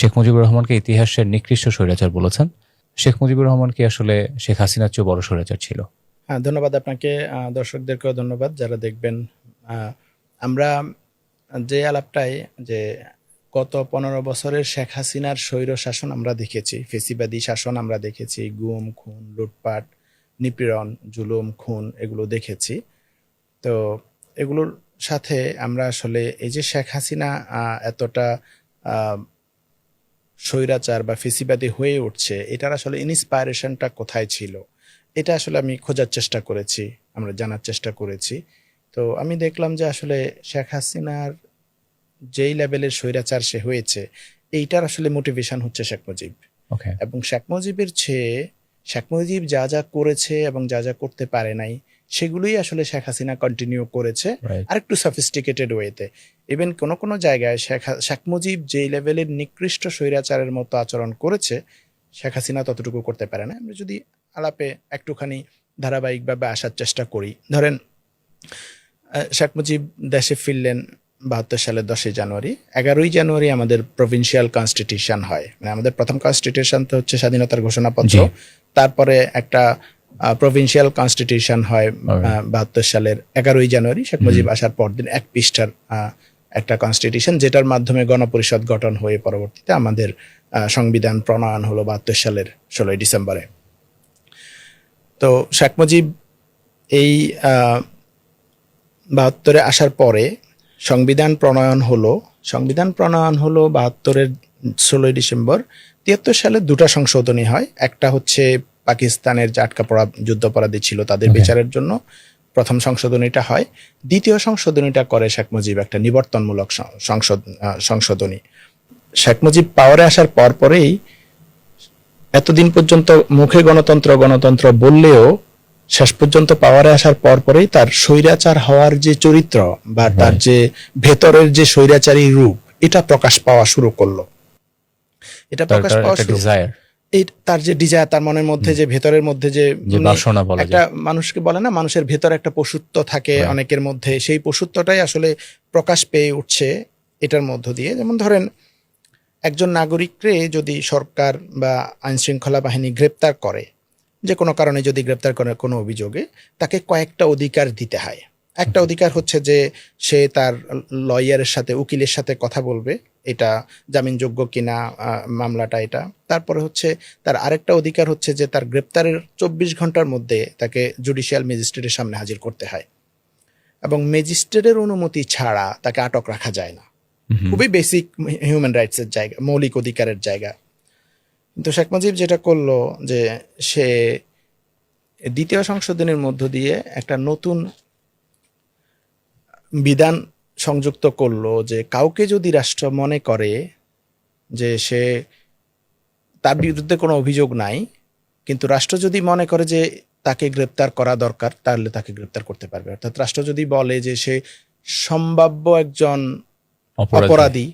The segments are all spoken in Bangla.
শেখ মুজিবুর রহমানকে ইতিহাসের নিকৃষ্ট স্বৈরাচার বলেছেন। শেখ মুজিবুর রহমান কি আসলে শেখ হাসিনার চেয়ে বড় স্বৈরাচার ছিল? হ্যাঁ, ধন্যবাদ আপনাকে। দর্শকদেরকেও ধন্যবাদ যারা দেখবেন। আমরা যে আলাপটাই যে গত 15 বছরের শেখ হাসিনার স্বৈর শাসন আমরা দেখেছি, ফেসিবাদী শাসন আমরা দেখেছি, গুম খুন লুটপাট নিপীড়ন জুলুম খুন এগুলো দেখেছি। তো এগুলোর সাথে আমরা আসলে এই যে শেখ হাসিনা এতটা স্বৈরাচার বা ফেসিবাদী হয়ে উঠছে, এটার আসলে ইন্সপায়ারেশনটা কোথায় ছিল, এটা আসলে আমি খোঁজার চেষ্টা করেছি, আমরা জানার চেষ্টা করেছি। তো আমি দেখলাম যে আসলে শেখ হাসিনার যেই লেভেলের স্বৈরাচার সে হয়েছে, এইটার আসলে মোটিভেশন হচ্ছে শেখ মুজিব। এবং শেখ মুজিবের চেয়ে শেখ মুজিব যা যা করেছে এবং যা যা করতে পারে নাই, সেগুলোই আসলে শেখ হাসিনা কন্টিনিউ করেছে আরেকটু সফিস্টিকেটেড ওয়েতে। ইভেন কোনো কোনো জায়গায় শেখ মুজিব যেই লেভেলের নিকৃষ্ট স্বৈরাচারের মতো আচরণ করেছে, শেখ হাসিনা ততটুকু করতে পারে না। আমরা যদি আলাপে একটুখানি ধারাবাহিকভাবে আসার চেষ্টা করি, ধরেন শেখ মুজিব দেশে ফিরলেন 72 সালের 10 জানুয়ারি। 11 জানুয়ারি আমাদের প্রভিন্সিয়াল কনস্টিটিউশন হয়, মানে আমাদের প্রথম কনস্টিটিউশন তো হচ্ছে স্বাধীনতার ঘোষণাপত্র, তারপরে একটা প্রভিন্সিয়াল কনস্টিটিউশন হয় 72 সালের 11 জানুয়ারি। শেখ মুজিব আসার পর দিন 1 পৃষ্ঠার একটা কনস্টিটিউশন, যেটার মাধ্যমে গণপরিষদ গঠন হয়ে পরবর্তীতে আমাদের সংবিধান প্রণয়ন হলো 72 সালের 16 ডিসেম্বরে। তো শেখ মুজিব এই 72-এ আসার পরে সংবিধান প্রণয়ন হলো 72-এর 16 ডিসেম্বর। 73 সালে দুটা সংশোধনী হয়, একটা হচ্ছে পাকিস্তানের যে আটকা পড়া যুদ্ধাপরাধী ছিল তাদের বিচারের জন্য প্রথম সংশোধনীটা হয়। দ্বিতীয় সংশোধনীটা করে শেখ মুজিব, একটা নিবর্তনমূলক সংশোধনী। শেখ মুজিব পাওয়ারে আসার পরেই এতদিন পর্যন্ত মুখে গণতন্ত্র বললেও শেষ পর্যন্ত পাওয়ারে আসার পরেই তার স্বৈরাচার হওয়ার যে চরিত্র বা তার যে ভেতরের যে স্বৈরাচারী রূপ, এটা প্রকাশ পাওয়া শুরু করলো। এটা প্রকাশ পাওয়া শুরু, এই তার যে ডিজায়ার, তার মনের মধ্যে যে ভেতরের মধ্যে যে একটা মানুষকে বলে না, মানুষের ভেতরে একটা পশুত্ব থাকে অনেকের মধ্যে, সেই পশুত্বটাই আসলে প্রকাশ পেয়ে উঠছে এটার মধ্য দিয়ে। যেমন ধরেন, একজন নাগরিককে যদি সরকার বা আইন শৃঙ্খলা বাহিনী গ্রেপ্তার করে, যে কোনো কারণে যদি গ্রেপ্তার করে কোনো অভিযোগে, তাকে কয়েকটা অধিকার দিতে হয়। একটা অধিকার হচ্ছে যে সে তার লয়ারের সাথে, উকিলের সাথে কথা বলবে, এটা জামিনযোগ্য কিনা মামলাটা এটা। তারপরে হচ্ছে তার আরেকটা অধিকার হচ্ছে যে তার গ্রেপ্তারের 24 ঘন্টার মধ্যে তাকে জুডিশিয়াল ম্যাজিস্ট্রেটের সামনে হাজির করতে হয়, এবং ম্যাজিস্ট্রেটের অনুমতি ছাড়া তাকে আটক রাখা যায় না। খুবই বেসিক হিউম্যান রাইটসের জায়গা, মৌলিক অধিকারের জায়গা। কিন্তু শেখ মুজিব যেটা করলো যে সে দ্বিতীয় সংশোধনীর মধ্য দিয়ে একটা নতুন বিধান সংযুক্ত করলো, যে কাউকে যদি রাষ্ট্র মনে করে যে সে, তার বিরুদ্ধে কোনো অভিযোগ নাই, কিন্তু রাষ্ট্র যদি মনে করে যে তাকে গ্রেপ্তার করা দরকার, তাহলে তাকে গ্রেপ্তার করতে পারবে। অর্থাৎ রাষ্ট্র যদি বলে যে সে সম্ভাব্য একজন অপরাধী,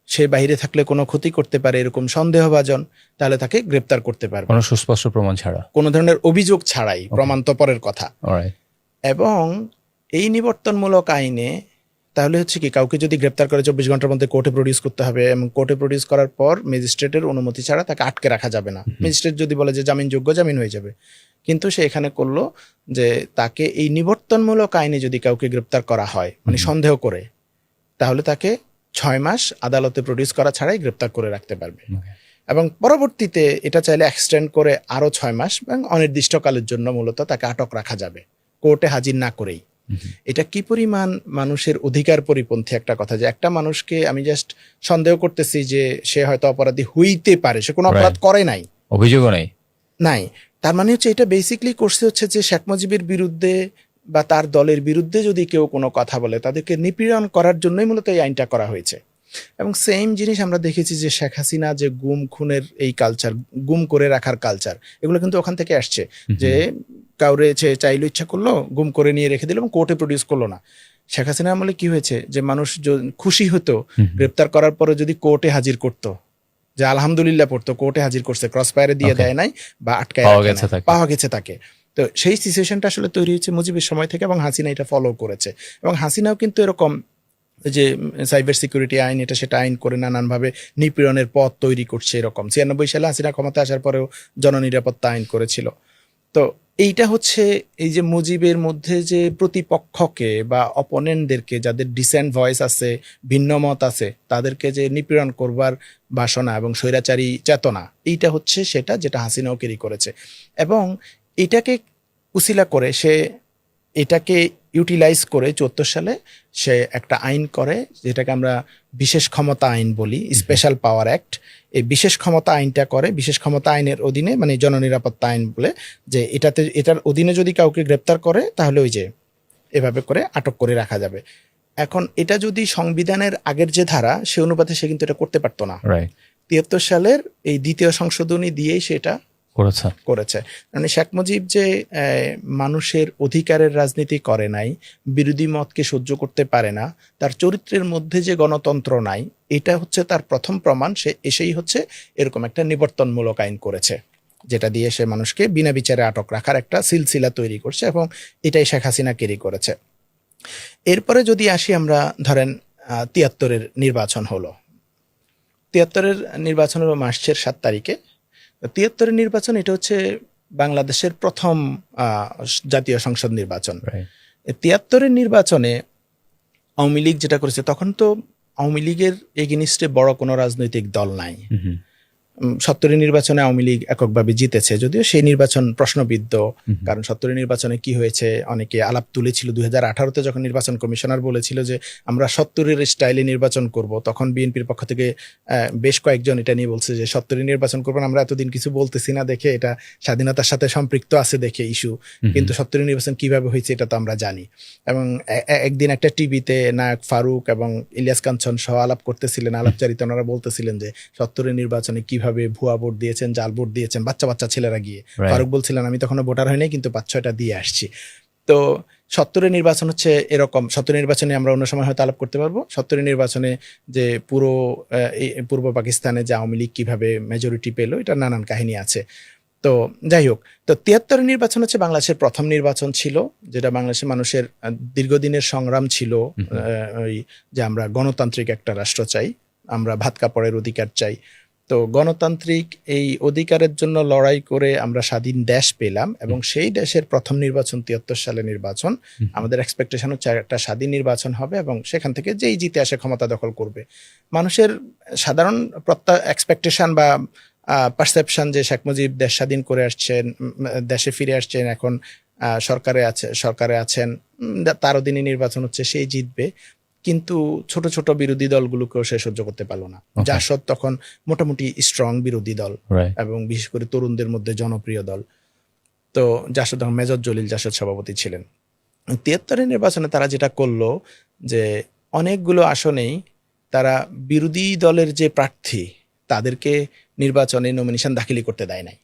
সে বাইরে থাকলে কোনো ক্ষতি করতে পারে এরকম সন্দেহভাজন, তাহলে তাকে গ্রেপ্তার করতে পারবে, কোনো সুস্পষ্ট প্রমাণ ছাড়া, কোনো ধরনের অভিযোগ ছাড়াই। প্রমাণ তো পরের কথা। এবং এই নিবর্তনমূলক আইনে তাহলে হচ্ছে কি, কাউকে যদি গ্রেপ্তার করে 24 ঘন্টার মধ্যে কোর্টে প্রডিউস করতে হবে, এবং কোর্টে প্রডিউস করার পর ম্যাজিস্ট্রেটের অনুমতি ছাড়া তাকে আটকে রাখা যাবে না। ম্যাজিস্ট্রেট যদি বলে যে জামিনযোগ্য, জামিন হয়ে যাবে। কিন্তু সে এখানে করলো যে তাকে এই নিবর্তনমূলক আইনে যদি কাউকে গ্রেপ্তার করা হয়, মানে সন্দেহ করে, তাহলে তাকে 6 মাস আদালতে প্রডিউস করা ছাড়াই গ্রেপ্তার করে রাখতে পারবে। এবং পরবর্তীতে এটা চাইলে এক্সটেন্ড করে আরো 6 মাস এবং অনির্দিষ্টকালের জন্য মূলত তাকে আটক রাখা যাবে, কোর্টে হাজির না করেই। এটা কি পরিমাণ মানুষের অধিকার পরিপন্থী একটা কথা, যে একটা মানুষকে আমি জাস্ট সন্দেহ করতেছি যে সে হয়তো অপরাধী হইতে পারে, সে কোনো অপরাধ করে নাই, অভিযোগও নাই, তার মানে হচ্ছে এটা বেসিকলি করছে হচ্ছে যে শেখ মুজিবের বিরুদ্ধে বা তার দলের বিরুদ্ধে যদি কেউ কোনো কথা বলে, তাদেরকে নিপীড়ন করার জন্যই মূলত এই আইনটা করা হয়েছে। এবং সেম জিনিস আমরা দেখেছি যে শেখ হাসিনা যে গুম খুনের এই কালচার, গুম করে রাখার কালচার, এগুলো কিন্তু ওখান থেকে আসছে। যে কাউরে চাইলো, ইচ্ছা করলো, গুম করে নিয়ে রেখে দিল এবং কোর্টে প্রডিউস করলো না। শেখ হাসিনা আমলে কি হয়েছে, যে মানুষ খুশি হতো গ্রেপ্তার করার পরে যদি কোর্টে হাজির করতো, যে আলহামদুলিল্লাহ পড়তো, কোর্টে হাজির করছে, ক্রস ফায়ারে দিয়ে দেয় নাই বা আটকায় পাওয়া গেছে তাকে। তো সেই সিচুয়েশনটা আসলে তৈরি হয়েছে মুজিবের সময় থেকে, এবং হাসিনা এটা ফলো করেছে। এবং হাসিনাও কিন্তু এরকম যে সাইবার সিকিউরিটি আইন, এটা সেটা আইন করে নানানভাবে নিপীড়নের পথ তৈরি করছে। এরকম 96 সালে হাসিনা ক্ষমতা আসার পরেও জননিরাপত্তা আইন করেছিল। তো এইটা হচ্ছে এই যে মুজিবের মধ্যে যে প্রতিপক্ষকে বা অপোনেন্টদেরকে, যাদের ডিসেন্ট ভয়েস আছে, ভিন্ন মত আছে, তাদেরকে যে নিপীড়ন করবার বাসনা এবং স্বৈরাচারী চেতনা, এইটা হচ্ছে সেটা যেটা হাসিনাও ক্যারি করেছে। এবং এটাকে উসিলা করে সে এটাকে ইউটিলাইজ করে 74 সালে সে একটা আইন করে, যেটাকে আমরা বিশেষ ক্ষমতা আইন বলি, স্পেশাল পাওয়ার অ্যাক্ট। এই বিশেষ ক্ষমতা আইনটা করে, বিশেষ ক্ষমতা আইনের অধীনে, মানে জননিরাপত্তা আইন বলে, যে এটার অধীনে যদি কাউকে গ্রেপ্তার করে তাহলে ওই যে এভাবে করে আটক করে রাখা যাবে। এখন এটা যদি সংবিধানের আগের যে ধারা সে অনুপাতে সে কিন্তু এটা করতে পারতো না। 73 সালের এই দ্বিতীয় সংশোধনী দিয়েই সেটা করেছে। মানে শেখ মুজিব যে মানুষের অধিকারের রাজনীতি করে নাই, বিরোধী মতকে সহ্য করতে পারে না, তার চরিত্রের মধ্যে যে গণতন্ত্র নাই, এটা হচ্ছে তার প্রথম প্রমাণ। সে এসেই হচ্ছে এরকম একটা নিবর্তনমূলক আইন করেছে, যেটা দিয়ে সে মানুষকে বিনা বিচারে আটক রাখার একটা সিলসিলা তৈরি করছে, এবং এটাই শেখ হাসিনা ক্যারি করেছে। এরপরে যদি আসি আমরা, ধরেন 73-এর নির্বাচন হলো, 73-এর নির্বাচন হলো মার্চের 7 তারিখে। 73-এর নির্বাচন এটা হচ্ছে বাংলাদেশের প্রথম জাতীয় সংসদ নির্বাচন। 73-এর নির্বাচনে আওয়ামী লীগ যেটা করেছে, তখন তো আওয়ামী লীগের এগেনিস্টে বড় কোনো রাজনৈতিক দল নাই। 70-এর নির্বাচনে আওয়ামী লীগ এককভাবে জিতেছে, যদিও সেই নির্বাচন প্রশ্নবিদ্ধ। কারণ 70-এর নির্বাচনে কি হয়েছে, অনেকে আলাপ তুলেছিল। 2018-তে যখন নির্বাচন কমিশনার বলেছিল যে আমরা 70-এর স্টাইলে নির্বাচন করব, তখন বিএনপির পক্ষ থেকে বেশ কয়েকজন এটা নিয়ে বলছে যে 70-এর নির্বাচন করবেন, আমরা এতদিন কিছু বলতেছি না দেখে, এটা স্বাধীনতার সাথে সম্পৃক্ত আছে দেখে ইস্যু, কিন্তু 70-এর নির্বাচন কিভাবে হয়েছে এটা তো আমরা জানি। এবং একদিন একটা টিভিতে নায়ক ফারুক এবং ইলিয়াস কাঞ্চন সহ আলাপ করতেছিলেন, আলাপচারিতা, ওনারা বলতেছিলেন যে 70-এর নির্বাচনে কিভাবে ভুয়া ভোট দিয়েছেন, জাল ভোট দিয়েছেন, বাচ্চা বাচ্চা ছেলেরা গিয়ে। ফারুক বলছিলেন আমি তখনও ভোটার হয়নি, কিন্তু 5-6টা দিয়ে আসছি। তো 70-এর নির্বাচন হচ্ছে এরকম। 70-এর নির্বাচনে আমরা অন্য সময় হয়তো আলাপ করতে পারবো। 70-এর নির্বাচনে যে পুরো পূর্ব পাকিস্তানে যে আওয়ামী লীগ কিভাবে মেজরিটি পেল, এটা নানান কাহিনী আছে। তো যাই হোক, তো 73-এর নির্বাচন হচ্ছে বাংলাদেশের প্রথম নির্বাচন ছিল, যেটা বাংলাদেশের মানুষের দীর্ঘদিনের সংগ্রাম ছিল, ওই যে আমরা গণতান্ত্রিক একটা রাষ্ট্র চাই, আমরা ভাত কাপড়ের অধিকার চাই। তো গণতান্ত্রিক এই অধিকারের জন্য লড়াই করে আমরা স্বাধীন দেশ পেলাম, এবং সেই দেশের প্রথম নির্বাচন 73 সালে নির্বাচন। আমাদের এক্সপেকটেশন হচ্ছে একটা স্বাধীন নির্বাচন হবে, এবং সেখান থেকে যেই জিতে আসে ক্ষমতা দখল করবে। মানুষের সাধারণ এক্সপেকটেশন বা পারসেপশন যে শেখ মুজিব দেশ স্বাধীন করে আসছেন, দেশে ফিরে আসছেন, এখন সরকারে আছেন, তার অধীনে নির্বাচন হচ্ছে, সেই জিতবে। কিন্তু ছোট ছোট বিরোধী দলগুলোকেও সে সহ্য করতে পারলো না। জাসদ তখন মোটামুটি স্ট্রং বিরোধী দল, এবং বিশেষ করে তরুণদের মধ্যে জনপ্রিয় দল। তো জাসদ, মেজর জলিল জাসদ সভাপতি ছিলেন। 73-এর নির্বাচনে তারা যেটা করলো, যে অনেকগুলো আসনেই তারা বিরোধী দলের যে প্রার্থী তাদেরকে নির্বাচনে নমিনেশন দাখিল করতে দেয় নাই।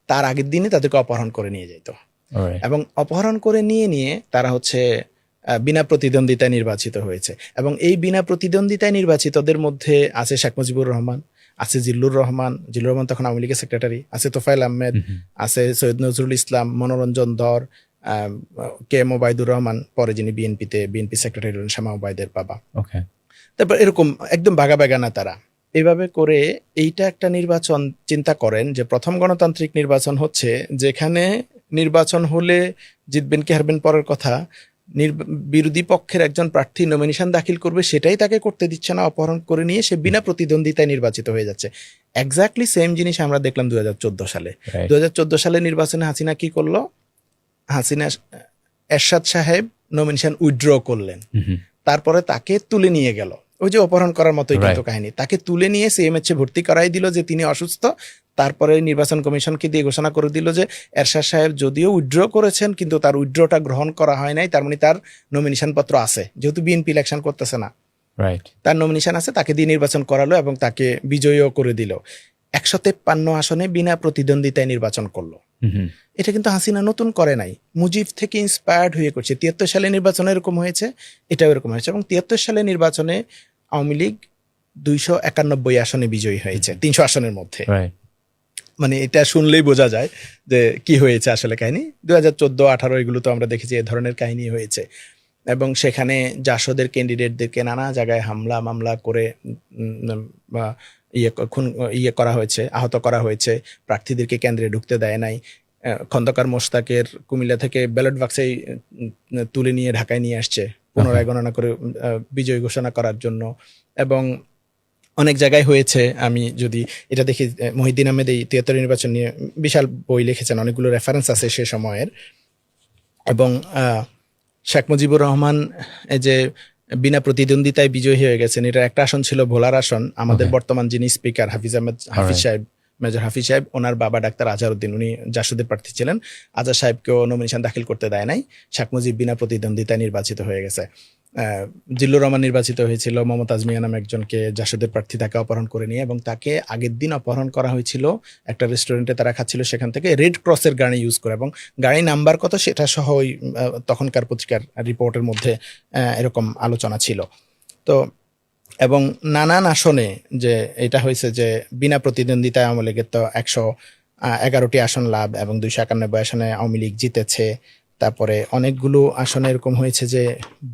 তার আগের দিনে তাদেরকে অপহরণ করে নিয়ে যেত, এবং অপহরণ করে নিয়ে তারা হচ্ছে বিনা প্রতিদ্বন্দ্বিতায় নির্বাচিত হয়েছে। এবং এই বিনা প্রতিদ্বন্দ্বিতায় নির্বাচিতদের মধ্যে আছে শেখ মুজিবুর রহমান, আছে জিল্লুর রহমান তখন আওয়ামী লীগের সেক্রেটারি, আছে তোফায়েল আহমেদ, আছে সৈয়দ নজরুল ইসলাম, মনোরঞ্জন ধর, কে এম ওবায়দুর রহমান, পরে যিনি বিএনপি সেক্রেটারি হলেন, শ্যামা ওবায়দের বাবা। তারপর এরকম একদম বাগাবাগানা তারা। এইভাবে করে এইটা একটা নির্বাচন চিন্তা করেন যে প্রথম গণতান্ত্রিক নির্বাচন হচ্ছে, যেখানে নির্বাচন হলে জিতবেন কি হারবেন পরের কথা, বিরোধী পক্ষের একজন প্রার্থী নমিনেশন দাখিল করবে, সেটাই তাকে করতে দিচ্ছে না, অপহরণ করে নিয়ে সে বিনা প্রতিদ্বন্দ্বিতায় নির্বাচিত হয়ে যাচ্ছে। এক্স্যাক্টলি সেম জিনিস আমরা দেখলাম 2014 সালে। 2014 সালে নির্বাচনে হাসিনা কি করলো, এরশাদ সাহেব নমিনেশন উইথড্র করলেন, তারপরে তাকে তুলে নিয়ে গেল, ওই যে অপহরণ করার মতোই কিন্তু কাহিনী, তাকে তুলে নিয়ে সিএমএইচে ভর্তি করাই দিল যে তিনি অসুস্থ। তারপরে নির্বাচন কমিশনকে দিয়ে ঘোষণা করে দিল যে এরশাদ সাহেব যদিও উইথড্র করেছেন, কিন্তু তার উইথড্রটা গ্রহণ করা হয় নাই, তার মানে তার নমিনেশন পত্র আছে, যেহেতু বিএনপি ইলেকশন করতেছে না, তার নমিনেশন আছে, তাকে দিয়ে নির্বাচন করালো এবং তাকে বিজয়ীও করে দিল। 153 আসনে বিনা প্রতিদ্বন্দ্বিতায় নির্বাচন করলো। এটা কিন্তু হাসিনা নতুন করে নাই, মুজিব থেকে ইন্সপায়ার্ড হয়ে করছে। 73 সালে নির্বাচনে এরকম হয়েছে, এটাও এরকম হয়েছে। এবং 73 সালে নির্বাচনে আওয়ামী লীগ 291 আসনে বিজয়ী হয়েছে 300 আসনের মধ্যে। মানে এটা শুনলেই বোঝা যায় যে কি হয়েছে আসলে কাহিনী। 2014, 18 এগুলো তো আমরা দেখেছি এ ধরনের কাহিনী হয়েছে। এবং সেখানে জাসদের ক্যান্ডিডেটদেরকে নানা জায়গায় হামলা মামলা করে বা ইয়ে করা হয়েছে, আহত করা হয়েছে, প্রার্থীদেরকে কেন্দ্রে ঢুকতে দেয় নাই। খন্দকার মোশতাকের কুমিল্লা থেকে ব্যালট বাক্সে তুলে নিয়ে ঢাকায় নিয়ে আসছে পুনরায় গণনা করে বিজয় ঘোষণা করার জন্য। এবং অনেক জায়গায় হয়েছে, আমি যদি এটা দেখি, মহিউদ্দিন আহমেদ এই ৭৩ নির্বাচন নিয়ে বিশাল বই লিখেছেন, অনেকগুলো রেফারেন্স আছে সে সময়ের। এবং শেখ মুজিবুর রহমান এই যে বিনা প্রতিদ্বন্দ্বিতায় বিজয়ী হয়ে গেছেন, এটা একটা আসন ছিল ভোলার আসন। আমাদের বর্তমান যিনি স্পিকার হাফিজ সাহেব, মেজর হাফিজ সাহেব, ওনার বাবা ডাক্তার আজহারউদ্দিন, উনি জাসদের প্রার্থী ছিলেন। আজহার সাহেবকেও নমিনেশন দাখিল করতে দেয় নাই। শেখ মুজিব বিনা প্রতিদ্বন্দ্বিতায় নির্বাচিত হয়ে গেছে। জিল্লুর রহমান নির্বাচিত হয়েছিল, মমতাজ মিয়া নামে একজনকে জাসদের প্রার্থী, তাকে অপহরণ করে নিয়ে, এবং তাকে আগের দিন অপহরণ করা হয়েছিল একটা রেস্টুরেন্টে, তারা খাচ্ছিল সেখান থেকে রেড ক্রসের গাড়ি ইউজ করে, এবং গাড়ি নাম্বার কত সেটা সহ ওই তখনকার পত্রিকার রিপোর্টের মধ্যে এরকম আলোচনা ছিল। তো এবং নানান আসনে যে এটা হয়েছে যে বিনা প্রতিদ্বন্দ্বিতায় আওয়ামী লীগের তো ১১টি আসন লাভ এবং ২৯১ আসনে আওয়ামী লীগ জিতেছে। তারপরে অনেকগুলো আসনে এরকম হয়েছে যে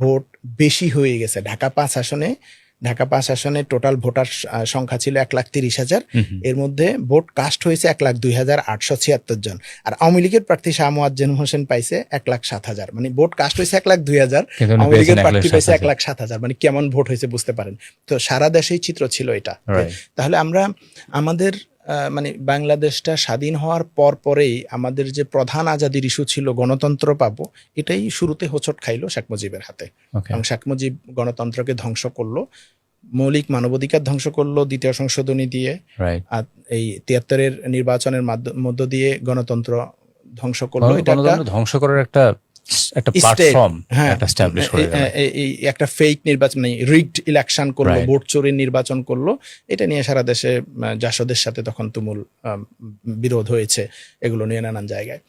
ভোট বেশি হয়ে গেছে। ঢাকা ৫ আসনে টোটাল ভোটার সংখ্যা ছিল ১,৩০,০০০, এর মধ্যে ভোট কাস্ট হয়েছে ১,০২,৮৭৬ জন। আর আওয়ামী লীগের প্রার্থী শাহ মোয়াজ্জেম হোসেন পাইছে ১,০৭,০০০, মানে ভোট কাস্ট হয়েছে ১,০২,০০০, আওয়ামী লীগের প্রার্থী পাইছে ১,৭,০০০, মানে কেমন ভোট হয়েছে বুঝতে পারেন। তো সারা দেশেই চিত্র ছিল এটা। তাহলে আমরা আমাদের মানে বাংলাদেশটা স্বাধীন হওয়ার পরেই আমাদের যে প্রধান আজাদির ইস্যু ছিল গণতন্ত্র পাবো, এটাই শুরুতে হোঁচট খাইলো শেখ মুজিবের হাতে। এবং শেখ মুজিব গণতন্ত্রকে ধ্বংস করলো, মৌলিক মানবাধিকার ধ্বংস করলো দ্বিতীয় সংশোধনী দিয়ে, আর এই ৭৩-এর নির্বাচনের মধ্য দিয়ে গণতন্ত্র ধ্বংস করলো। এটা ধ্বংস করার একটা প্ল্যাটফর্ম, একটা ফেক নির্বাচন, মানে রিগড ইলেকশন করলো, ভোট চোরের নির্বাচন করলো। এটা নিয়ে সারা দেশে জাসদের সাথে তখন তুমুল বিরোধ হয়েছে, এগুলো নিয়ে নানান জায়গায়।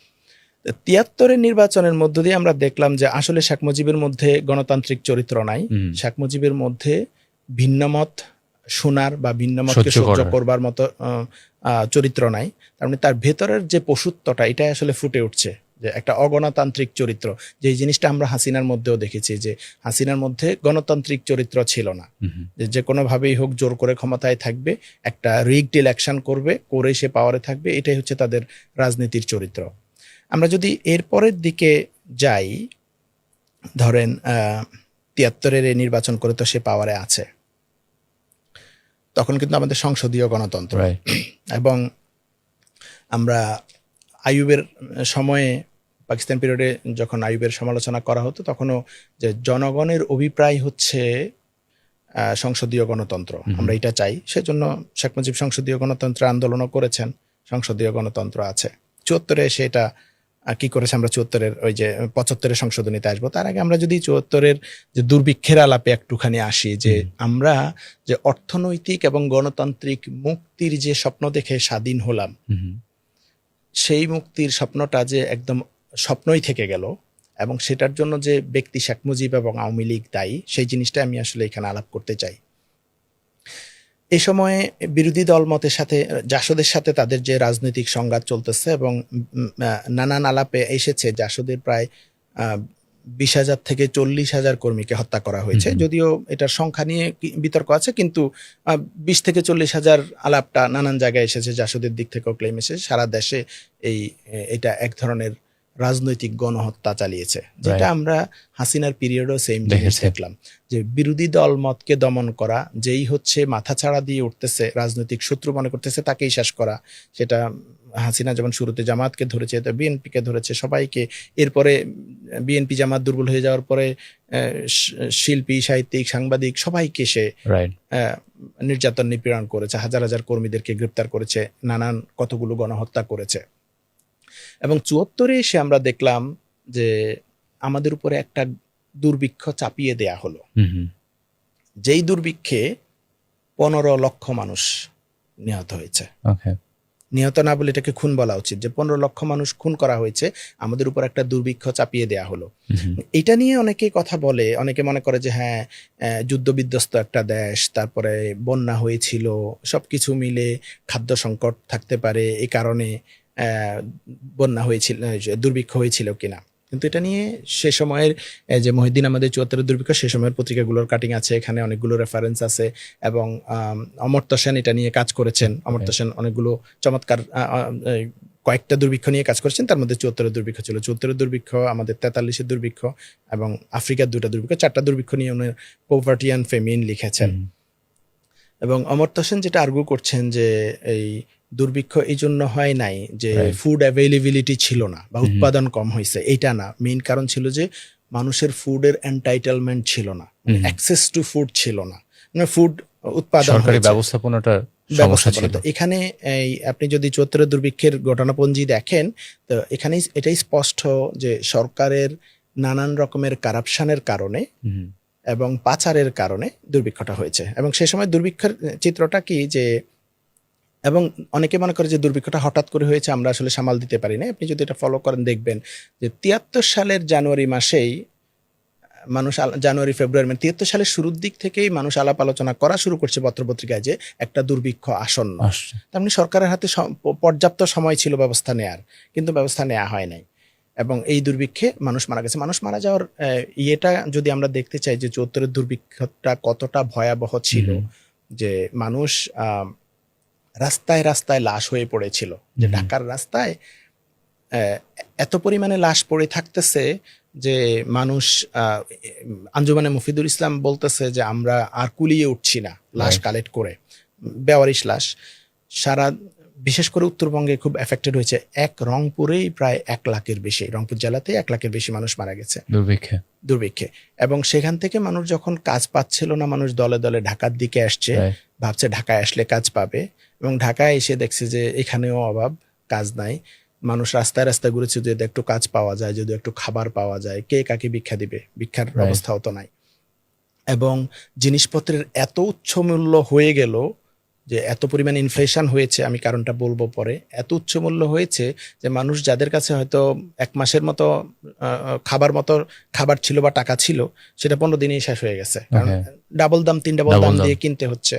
৭৩-এর নির্বাচনের মধ্য দিয়ে আমরা দেখলাম যে আসলে শেখ মুজিবের মধ্যে গণতান্ত্রিক চরিত্র নাই। শেখ মুজিবের মধ্যে ভিন্নমত শোনার বা ভিন্নমতকে সহ্য করবার মতো চরিত্র নাই। তার মানে তার ভেতরের যে পশুত্বটা, এটাই আসলে ফুটে উঠছে, যে একটা অগণতান্ত্রিক চরিত্র। যে জিনিসটা আমরা হাসিনার মধ্যেও দেখেছি, যে হাসিনার মধ্যে গণতান্ত্রিক চরিত্র ছিল না, যে কোনোভাবেই হোক জোর করে ক্ষমতায় থাকবে, একটা রিগড ইলেকশন করবে, করে সে পাওয়ারে থাকবে, এটাই হচ্ছে তাদের রাজনীতির চরিত্র। আমরা যদি এর পরের দিকে যাই, ধরেন ৭৩-এর নির্বাচন করে তো সে পাওয়ারে আছে, তখন কিন্তু আমাদের সংসদীয় গণতন্ত্র। এবং আমরা আইয়ুবের সময়ে, পাকিস্তান পিরিয়ডে যখন আইয়ুবের সমালোচনা করা হতো, তখনও যে জনগণের অভিপ্রায় হচ্ছে সংসদীয় গণতন্ত্র, আমরা এটা চাই, সেজন্য শেখ মুজিব সংসদীয় গণতন্ত্র আন্দোলনও করেছেন, সংসদীয় গণতন্ত্র আছে। ৭৪-এ সেটা কি করেছে, আমরা ৭৪-এর ওই যে ৭৫-এর সংশোধনীতে আসবো। তার আগে আমরা যদি ৭৪-এর যে দুর্ভিক্ষের আলাপে একটুখানি আসি, যে আমরা যে অর্থনৈতিক এবং গণতান্ত্রিক মুক্তির যে স্বপ্ন দেখে স্বাধীন হলাম, সেই মুক্তির স্বপ্নটা যে একদম স্বপ্নই থেকে গেল, এবং সেটার জন্য যে ব্যক্তি শেখ মুজিব এবং আওয়ামী লীগ দায়ী, সেই জিনিসটা আমি আসলে এখানে আলাপ করতে চাই। এই সময়ে বিরোধী দলমতের সাথে, জাসদের সাথে তাদের যে রাজনৈতিক সংঘাত চলতেছে, এবং নানান আলাপে এসেছে জাসদের প্রায় ২০,০০০ থেকে ৪০,০০০ কর্মীকে হত্যা করা হয়েছে। যদিও এটার সংখ্যা নিয়ে বিতর্ক আছে, কিন্তু ২০ থেকে ৪০,০০০ আলাপটা নানান জায়গায় এসেছে, জাসদের দিক থেকেও ক্লেম এসেছে। সারা দেশে এটা এক ধরনের রাজনৈতিক গণহত্যা চালিয়েছে, যেটা আমরা হাসিনার পিরিয়ডও সেম জিনিস দেখলাম, যে বিরোধী দল মতকে দমন করা, যেই হচ্ছে মাথা ছাড়া দিয়ে উঠতেছে, রাজনৈতিক শত্রু মনে করতেছে, তাকেই শেষ করা। সেটা হাসিনা যেমন শুরুতে জামাতকে ধরেছে, বিএনপিকে ধরেছে, সবাইকে। এরপরে বিএনপি জামাত দুর্বল হয়ে যাওয়ার পরে শিল্পী, সাহিত্যিক, সাংবাদিক সবাইকে সে নির্যাতন নিপীড়ন করেছে, হাজার হাজার কর্মীদেরকে গ্রেপ্তার করেছে, নানান কতগুলো গণহত্যা করেছে। এবং ৭৪-এ এসে আমরা দেখলাম যে আমাদের উপরে একটা দুর্ভিক্ষ চাপিয়ে দেয়া হলো, যেই দুর্ভিক্ষে ১৫ লক্ষ মানুষ নিহত হয়েছে। নিহত না বলে এটাকে খুন বলা উচিত, যে ১৫ লক্ষ মানুষ খুন করা হয়েছে, আমাদের উপর একটা দুর্ভিক্ষ চাপিয়ে দেয়া হলো। এটা নিয়ে অনেকে কথা বলে, অনেকে মনে করে যে হ্যাঁ, যুদ্ধ বিধ্বস্ত একটা দেশ, তারপরে বন্যা হয়েছিল, সবকিছু মিলে খাদ্য সংকট থাকতে পারে, এই কারণে বন্যা হয়েছিল, দুর্ভিক্ষ হয়েছিল কিনা। কিন্তু এটা নিয়ে সে সময়ের যে মহিউদ্দিন আহমেদের ৭৪ দুর্ভিক্ষ সে সময়ের পত্রিকাগুলোর কাটিং আছে, এখানে অনেকগুলো রেফারেন্স আছে এবং অমর্ত্য সেন এটা নিয়ে কাজ করেছেন। অমর্ত্য সেন অনেকগুলো চমৎকার কয়েকটা দুর্ভিক্ষ নিয়ে কাজ করেছেন, তার মধ্যে ৭৪ দুর্ভিক্ষ ছিল। ৭৪ দুর্ভিক্ষ, আমাদের ৪৩ দুর্ভিক্ষ এবং আফ্রিকার ২টা দুর্ভিক্ষ, 4টা দুর্ভিক্ষ নিয়ে উনি পভার্টি অ্যান্ড ফেমিন লিখেছেন। এবং অমর্ত্য সেন যেটা আর্গু করছেন যে এই দুর্ভিক্ষ এই জন্য হয় নাই যে ফুড অ্যাভেইলেবিলিটি ছিল না বা উৎপাদন কম হয়েছে, এইটা না। মেইন কারণ ছিল যে মানুষের ফুডের এন্টাইটেলমেন্ট ছিল না, অ্যাক্সেস টু ফুড ছিল না, মানে ফুড উৎপাদন সরকারি ব্যবস্থাপনাটা সমস্যা ছিল এখানে। এই আপনি যদি ৭৪ দুর্ভিক্ষের ঘটনাপঞ্জি দেখেন, তো এখানে এটাই স্পষ্ট যে সরকারের নানান রকমের কারাপশনের কারণে এবং পাচারের কারণে দুর্ভিক্ষটা হয়েছে। এবং সে সময় দুর্ভিক্ষের চিত্রটা কি যে, এবং অনেকে মনে করে যে দুর্ভিক্ষটা হঠাৎ করে হয়েছে, আমরা আসলে সামাল দিতে পারি না। আপনি যদি এটা ফলো করেন দেখবেন যে ৭৩ সালের জানুয়ারি মাসেই মানুষ, জানুয়ারি ফেব্রুয়ারি, মানে ৭৩ সালের শুরুর দিক থেকেই মানুষ আলাপ আলোচনা করা শুরু করছে পত্রপত্রিকায় যে একটা দুর্ভিক্ষ আসন্ন। তার মানে সরকারের হাতে পর্যাপ্ত সময় ছিল ব্যবস্থা নেয়ার, কিন্তু ব্যবস্থা নেওয়া হয় নাই এবং এই দুর্ভিক্ষে মানুষ মারা গেছে। মানুষ মারা যাওয়ার ইয়েটা যদি আমরা দেখতে চাই যে ৭৪ দুর্ভিক্ষটা কতটা ভয়াবহ ছিল, যে মানুষ রাস্তায় রাস্তায় লাশ হয়ে পড়েছিল, যে ঢাকার রাস্তায় এত পরিমাণে লাশ পড়ে থাকতেছে যে মানুষ, আঞ্জুমানে মুফিদুল ইসলাম বলতেছে যে আমরা আর কুলিয়ে উঠছি না লাশ কালেক্ট করে, বেওয়ারিশ লাশ। সারা বিশেষ করে উত্তরবঙ্গে খুব এফেক্টেড হয়েছে। রংপুরেই প্রায় ১ লাখের বেশি, রংপুর জেলাতে 1 লাখের বেশি মানুষ মারা গেছে দুর্ভিক্ষে। এবং সেখান থেকে মানুষ যখন কাজ পাচ্ছিল না, মানুষ দলে দলে ঢাকার দিকে আসছে, ভাবছে ঢাকায় আসলে কাজ পাবে, এবং ঢাকায় এসে দেখছে যে এখানেও অভাব, কাজ নাই। মানুষ রাস্তায় রাস্তায় ঘুরেছে যদি একটু কাজ পাওয়া যায়, যদি একটু খাবার পাওয়া যায়, কে কাকে ভিক্ষা দিবে, ভিক্ষার অবস্থাও তো নাই। এবং জিনিসপত্রের এত উচ্চ মূল্য হয়ে গেল যে এত পরিমাণ ইনফ্লেশন হয়েছে, আমি কারণটা বলবো পরে, এত উচ্চ মূল্য হয়েছে যে মানুষ যাদের কাছে হয়তো 1 মাসের মতো খাবার ছিল বা টাকা ছিল, সেটা 15 দিনেই শেষ হয়ে গেছে, কারণ ডাবল দাম 3 ডাবল দাম দিয়ে কিনতে হচ্ছে।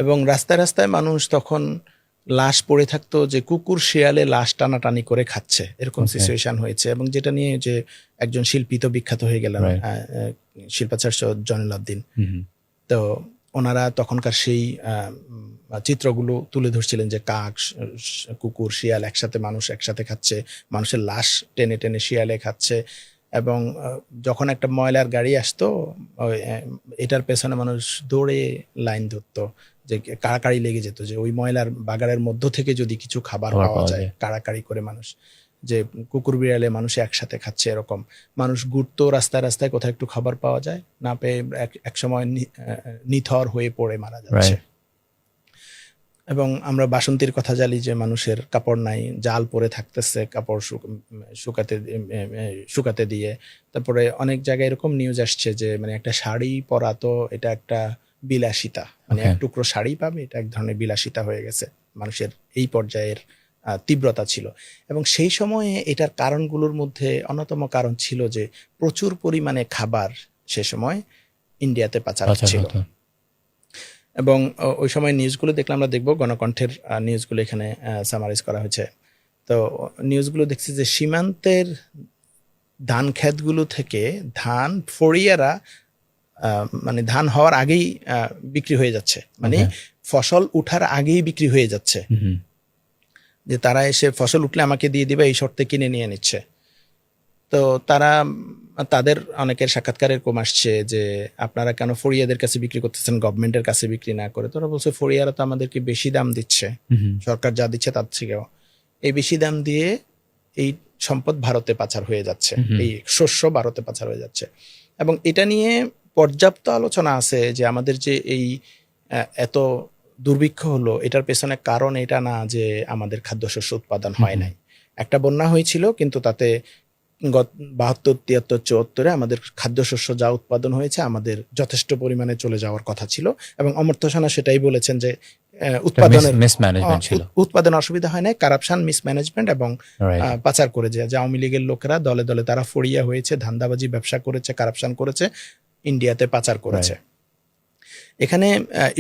এবং রাস্তায় রাস্তায় মানুষ তখন লাশ পড়ে থাকতো, যে কুকুর শিয়ালে লাশ টানাটানি করে খাচ্ছে, এরকম সিচুয়েশন হয়েছে। এবং যেটা নিয়ে যে একজন শিল্পী তো বিখ্যাত হয়ে গেলেন, শিল্পাচার্য জয়নুলাবদিন, তো ওনারা তখনকার সেই চিত্রগুলো তুলে ধরছিলেন যে কাক, কুকুর, শিয়াল একসাথে, মানুষ একসাথে খাচ্ছে, মানুষের লাশ টেনে টেনে শিয়ালে খাচ্ছে। এবং যখন একটা ময়লার গাড়ি আসতো, এটার পেছনে মানুষ দৌড়ে লাইন ধরতো, যে কাড়াকাড়ি লেগে যেত যে ওই ময়লার বাগানের মধ্য থেকে যদি কিছু খাবার পাওয়া যায়, কাড়াকাড়ি করে মানুষ, যে কুকুর বিড়ালে মানুষ একসাথে খাচ্ছে, এরকম মানুষ ঘুরতো রাস্তায় রাস্তায়, কোথায় একটু খাবার পাওয়া যায়, না পেয়ে এক সময় নিথর হয়ে পড়ে মারা যাচ্ছে। এবং আমরা বাসন্তীর কথা জানি যে মানুষের কাপড় নাই, জাল পরে থাকতেছে কাপড় শুকাতে দিয়ে। তারপরে অনেক জায়গায় এরকম নিউজ আসছে যে মানে একটা শাড়ি পরা, তো এটা একটা বিলাসিতা, মানে এক টুকরো শাড়ি পাবে, এটা এক ধরনের বিলাসিতা হয়ে গেছে। মানুষের এই পর্যায়ের তীব্রতা ছিল। এবং সেই সময়ে এটার কারণগুলোর মধ্যে অন্যতম কারণ ছিল যে প্রচুর পরিমাণে খাবার সে সময় ইন্ডিয়াতে পাচার হচ্ছিল। এবং ওই সময় নিউজগুলো দেখলে, আমরা দেখবো গণকণ্ঠের নিউজগুলো এখানে সামারাইজ করা হয়েছে। তো নিউজগুলো দেখছি যে সীমান্তের ধান ক্ষেতগুলো থেকে ধান ফড়িয়ারা, মানে ধান হওয়ার আগেই বিক্রি হয়ে যাচ্ছে, মানে ফসল উঠার আগেই বিক্রি হয়ে যাচ্ছে, যে তারা এসে ফসল উঠলে আমাকে দিয়ে দিবে এই শর্তে কিনে নিয়ে নিচ্ছে। তো তাদের অনেকের সাক্ষাৎকারের কম আসছে যে আপনারা কেন ফড়িয়াদের কাছে বিক্রি করতেছেন, গভর্নমেন্টের কাছে বিক্রি না করে? তোরা বলছে ফড়িয়ারা তো আমাদেরকে বেশি দাম দিচ্ছে, সরকার যা দিচ্ছে তার থেকেও এই বেশি দাম দিয়ে এই সম্পদ ভারতে পাচার হয়ে যাচ্ছে, এই শস্য ভারতে পাচার হয়ে যাচ্ছে। এবং এটা নিয়ে পর্যাপ্ত আলোচনা আছে যে আমাদের যে এই এত দুর্ভিক্ষ হলো, এটার পেছনে কারণ এটা না যে আমাদের খাদ্যশস্য উৎপাদন হয় নাই। একটা বন্যা হয়েছিল, কিন্তু তাতে ৭২, ৭৩, ৭৪ আমাদের খাদ্যশস্য যা উৎপাদন উৎপাদন হয়েছে আমাদের যথেষ্ট পরিমাণে চলে যাওয়ার কথা ছিল। এবং অমর্ত্য সেন সেটাই বলেছেন যে উৎপাদন অসুবিধা হয় না, কারাপশন, মিসম্যানেজমেন্ট এবং পাচার করে যে আওয়ামী লীগের লোকেরা দলে দলে তারা ফড়িয়া হয়েছে, ধান্দাবাজি, ব্যবসা করেছে, কারাপশন করেছে, ইন্ডিয়াতে পাচার করেছে। এখানে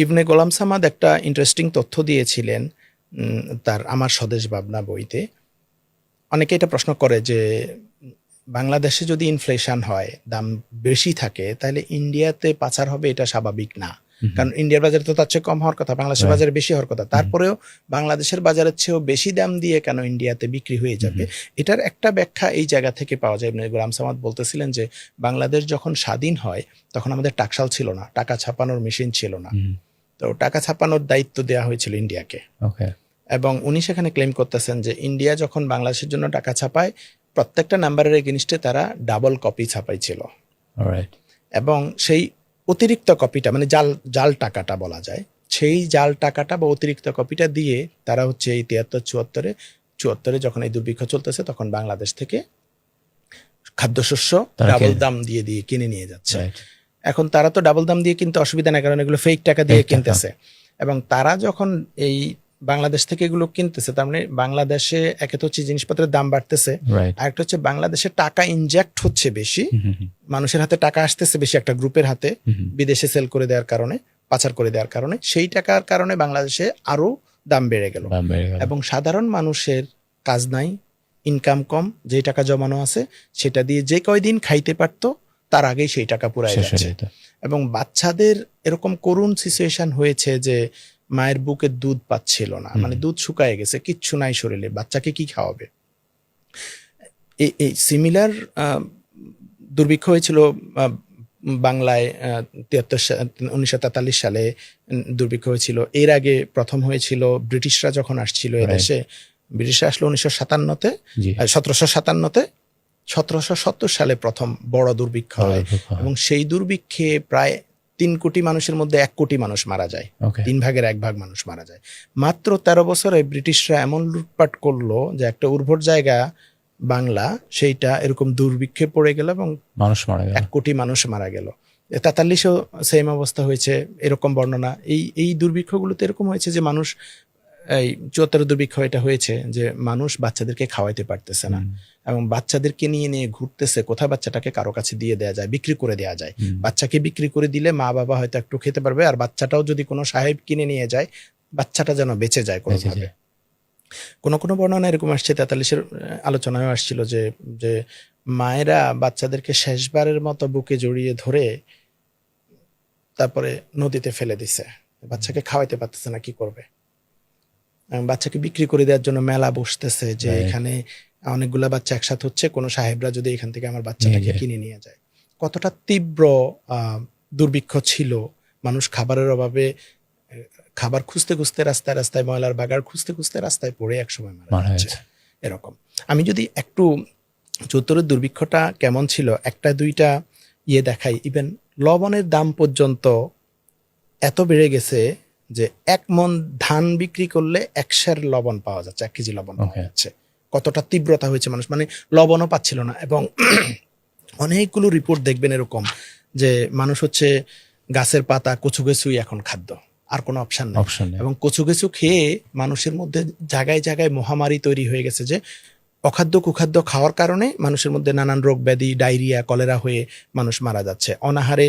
ইবনে গোলাম সামাদ একটা ইন্টারেস্টিং তথ্য দিয়েছিলেন তার আমার স্বদেশ ভাবনা বইতে। অনেকে এটা প্রশ্ন করে যে বাংলাদেশে যদি ইনফ্লেশন হয়, দাম বেশি থাকে, তাহলে ইন্ডিয়াতে পাচার হবে এটা স্বাভাবিক না। কারণ ইন্ডিয়ার বাজারে তো তার চেয়ে কম হওয়ার কথা, বাংলাদেশের বাজারে বেশি হওয়ার কথা। তারপরেও বাংলাদেশের বাজারের চেয়েও বেশি দাম দিয়ে কেন ইন্ডিয়াতে বিক্রি হয়ে যাবে? এটার একটা ব্যাখ্যা এই জায়গা থেকে পাওয়া যায়। ইবনে গোলাম সামাদ বলতেছিলেন যে বাংলাদেশ যখন স্বাধীন হয় তখন আমাদের টাকশাল ছিল না, টাকা ছাপানোর মেশিন ছিল না। তো টাকা ছাপানোর দায়িত্ব দেওয়া হয়েছিল ইন্ডিয়াকে। এবং উনি সেখানে ক্লেম করতেছেন যে ইন্ডিয়া যখন বাংলাদেশের জন্য টাকা ছাপায়, প্রত্যেকটা নাম্বারের এগেইনস্টে তারা ডাবল কপি ছাপাইছিল। এবং সেই অতিরিক্ত কপিটা, মানে জাল জাল টাকাটা বলা যায়, সেই জাল টাকাটা বা অতিরিক্ত কপিটা দিয়ে তারা হচ্ছে এই 73-74 যখন এই দুর্ভিক্ষ চলতেছে তখন বাংলাদেশ থেকে খাদ্যশস্য ডাবল দাম দিয়ে কিনে নিয়ে যাচ্ছে। এখন তারা তো ডাবল দাম দিয়ে কিনতে অসুবিধা নেই, কারণ এগুলো ফেক টাকা দিয়ে কিনতেছে। এবং তারা যখন এই বাংলাদেশ থেকে এগুলো কিনতেছে, তার মানে বাংলাদেশে একে তো হচ্ছে জিনিসপত্রের দাম বাড়তেছে, আরেকটা হচ্ছে বাংলাদেশে টাকা ইনজেক্ট হচ্ছে বেশি, মানুষের হাতে টাকা আসতেছে বেশি, একটা গ্রুপের হাতে বিদেশে সেল করে দেওয়ার কারণে, পাচার করে দেওয়ার কারণে, সেই টাকার কারণে বাংলাদেশে আরো দাম বেড়ে গেল। এবং সাধারণ মানুষের কাজ নাই, ইনকাম কম, যে টাকা জমানো আছে সেটা দিয়ে যে কয়দিন খাইতে পারতো তার আগেই সেই টাকা পুরাই যাচ্ছে। এবং বাচ্চাদের এরকম করুণ সিচুয়েশন হয়েছে যে মায়ের বুকে দুধ পাচ্ছিল না, মানে দুধ শুকায় গেছে, কিচ্ছু নাই শরীরে, বাচ্চাকে কি খাওয়াবে? এই সিমিলার দুর্ভিক্ষ হয়েছিল বাংলায় 1943 সালে দুর্ভিক্ষ হয়েছিল। এর আগে প্রথম হয়েছিল ব্রিটিশরা যখন আসছিল এদেশে, ব্রিটিশরা আসলো 1957-তে, 1757-তে, 1770 সালে প্রথম বড় দুর্ভিক্ষ হয়। এবং সেই দুর্ভিক্ষে প্রায় 3 কোটি মানুষের মধ্যে 1 কোটি মানুষ মারা যায়, 3 ভাগের 1 ভাগ মানুষ মারা যায়। মাত্র 13 বছরে ব্রিটিশরা এমন লুটপাট করলো যে একটা উর্বর জায়গা বাংলা, সেইটা এরকম দুর্ভিক্ষে পড়ে গেল এবং মানুষ মারা গেল, 1 কোটি মানুষ মারা গেল। 43-এও সেম অবস্থা হয়েছে, এরকম বর্ণনা। এই দুর্ভিক্ষগুলোতে এরকম হয়েছে যে মানুষ, এই 74 দুর্ভিক্ষ এটা হয়েছে যে মানুষ বাচ্চাদেরকে খাওয়াইতে পারতেছে না, এবং বাচ্চাদেরকে নিয়ে ঘুরতেছে, কোথায় বাচ্চাটাকে কারো কাছে দিয়ে দেওয়া যায়, বিক্রি করে দেওয়া যায়। বাচ্চাকে বিক্রি করে দিলে মা বাবা হয়তো একটু খেতে পারবে, আর বাচ্চাটাও যদি কোনো সাহেব কিনে নিয়ে যায়, বাচ্চাটা যেন বেঁচে যায় কোনোভাবে। কোনো বর্ণনা এরকম আসছে, 43-এর আলোচনায় আসছিল যে মায়েরা বাচ্চাদেরকে শেষবারের মতো বুকে জড়িয়ে ধরে তারপরে নদীতে ফেলে দিছে, বাচ্চাকে খাওয়াইতে পারতেছে না, কি করবে? বাচ্চাকে বিক্রি করে দেওয়ার জন্য মেলা বসতেছে যে এখানে অনেকগুলা বাচ্চা একসাথে হচ্ছে, কোন সাহেবরা যদি এখান থেকে আমার বাচ্চাটাকে কিনে নিয়ে যায়। কতটা তীব্র দুর্ভিক্ষ ছিল, মানুষ খাবারের অভাবে খাবার খুঁজতে খুঁজতে রাস্তায় রাস্তায়, ময়লার বাগার খুঁজতে খুঁজতে রাস্তায় পড়ে একসময় মারা যাচ্ছে। এরকম আমি যদি একটু 74-এর দুর্ভিক্ষটা কেমন ছিল একটা দুইটা দেখাই, ইভেন লবণের দাম পর্যন্ত এত বেড়ে গেছে যে 1 মণ ধান বিক্রি করলে 1 সের লবণ পাওয়া যাচ্ছে, 1 কেজি লবণ পাওয়া যাচ্ছে। কতটা তীব্রতা হয়েছে, মানুষ মানে লবণও পাচ্ছিল না। এবং অনেকগুলো রিপোর্ট দেখবেন এরকম যে মানুষ হচ্ছে গাছের পাতা, কচু গেছুই এখন খাদ্য, আর কোনো অপশন নেই। এবং কচু গেছু খেয়ে মানুষের মধ্যে জায়গায় জায়গায় মহামারী তৈরি হয়ে গেছে, যে অখাদ্য কুখাদ্য খাওয়ার কারণে মানুষের মধ্যে নানান রোগ ব্যাধি, ডায়রিয়া, কলেরা হয়ে মানুষ মারা যাচ্ছে। অনাহারে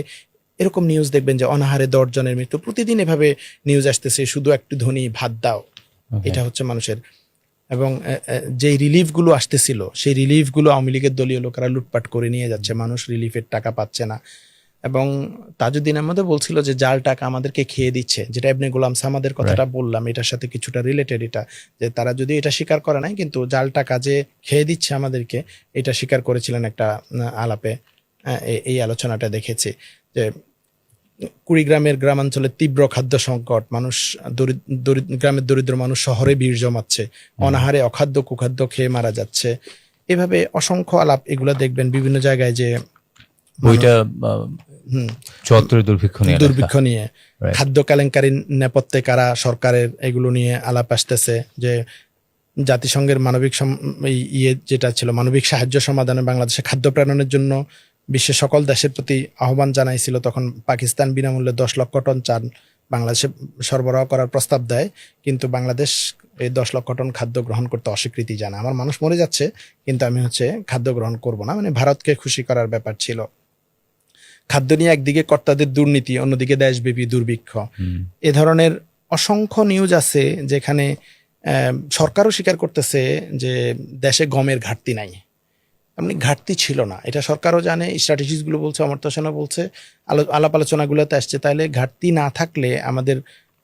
এরকম নিউজ দেখবেন যে অনাহারে 10 জনের মৃত্যু, প্রতিদিন এভাবে নিউজ আসতেছে, শুধু একটু ধনী ভাত দাও, এটা হচ্ছে মানুষের। এবং যে রিলিফগুলো আসতেছিল সেই রিলিফগুলো আওয়ামী লীগের দলীয় লোকেরা লুটপাট করে নিয়ে যাচ্ছে, মানুষ রিলিফের টাকা পাচ্ছে না। এবং তাজউদ্দিন আহমদও বলছিল যে জাল টাকা আমাদেরকে খেয়ে দিচ্ছে, যেটা ইবনে গোলাম সামাদের কথাটা বললাম, এটার সাথে কিছুটা রিলেটেড। এটা যে তারা যদি এটা স্বীকার করে নাই, কিন্তু জাল টাকা যে খেয়ে দিচ্ছে আমাদেরকে, এটা স্বীকার করেছিলেন একটা আলাপে। এই আলোচনাটা দেখেছি যে কুড়িগ্রামের গ্রামাঞ্চলে তীব্র খাদ্য সংকট, মানুষ গ্রামের দরিদ্র মানুষ শহরে ভিড় জমাচ্ছে, অনাহারে অখাদ্য কুখাদ্য খেয়ে মারা যাচ্ছে। এভাবে অসংখ্য আলাপ, এগুলা দেখবেন বিভিন্ন জায়গায় যে ওইটা 74 দুর্ভিক্ষ নিয়ে খাদ্য কেলেঙ্কারি নেপথ্যে কারা, সরকারের, এগুলো নিয়ে আলাপ আসতেছে। যে জাতিসংঘের মানবিক যেটা ছিল মানবিক সাহায্য সমাধানে বাংলাদেশে খাদ্য প্রেরণের জন্য বিশ্বের সকল দেশের প্রতি আহ্বান জানাইছিল। তখন পাকিস্তান বিনামূল্যে 10 লক্ষ টন চাল বাংলাদেশে সরবরাহ করার প্রস্তাব দেয়, কিন্তু বাংলাদেশ এই 10 লক্ষ টন খাদ্য গ্রহণ করতে অস্বীকৃতি জানায়। আমার মানুষ মরে যাচ্ছে কিন্তু আমি খাদ্য গ্রহণ করব না, মানে ভারতকে খুশি করার ব্যাপার ছিল। খাদ্য নিয়ে একদিকে কর্তাদের দুর্নীতি, অন্যদিকে দেশব্যাপী দুর্ভিক্ষ। এ ধরনের অসংখ্য নিউজ আছে যেখানে সরকারও স্বীকার করতেছে যে দেশে গমের ঘাটতি নাই, এমনি ঘাটতি ছিল না, এটা সরকারও জানে, স্ট্র্যাটেজিসগুলো বলছে, অমর্ত্য সেনও বলছে, আলাপ আলোচনাগুলোতে আসছে। তাইলে ঘাটতি না থাকলে আমাদের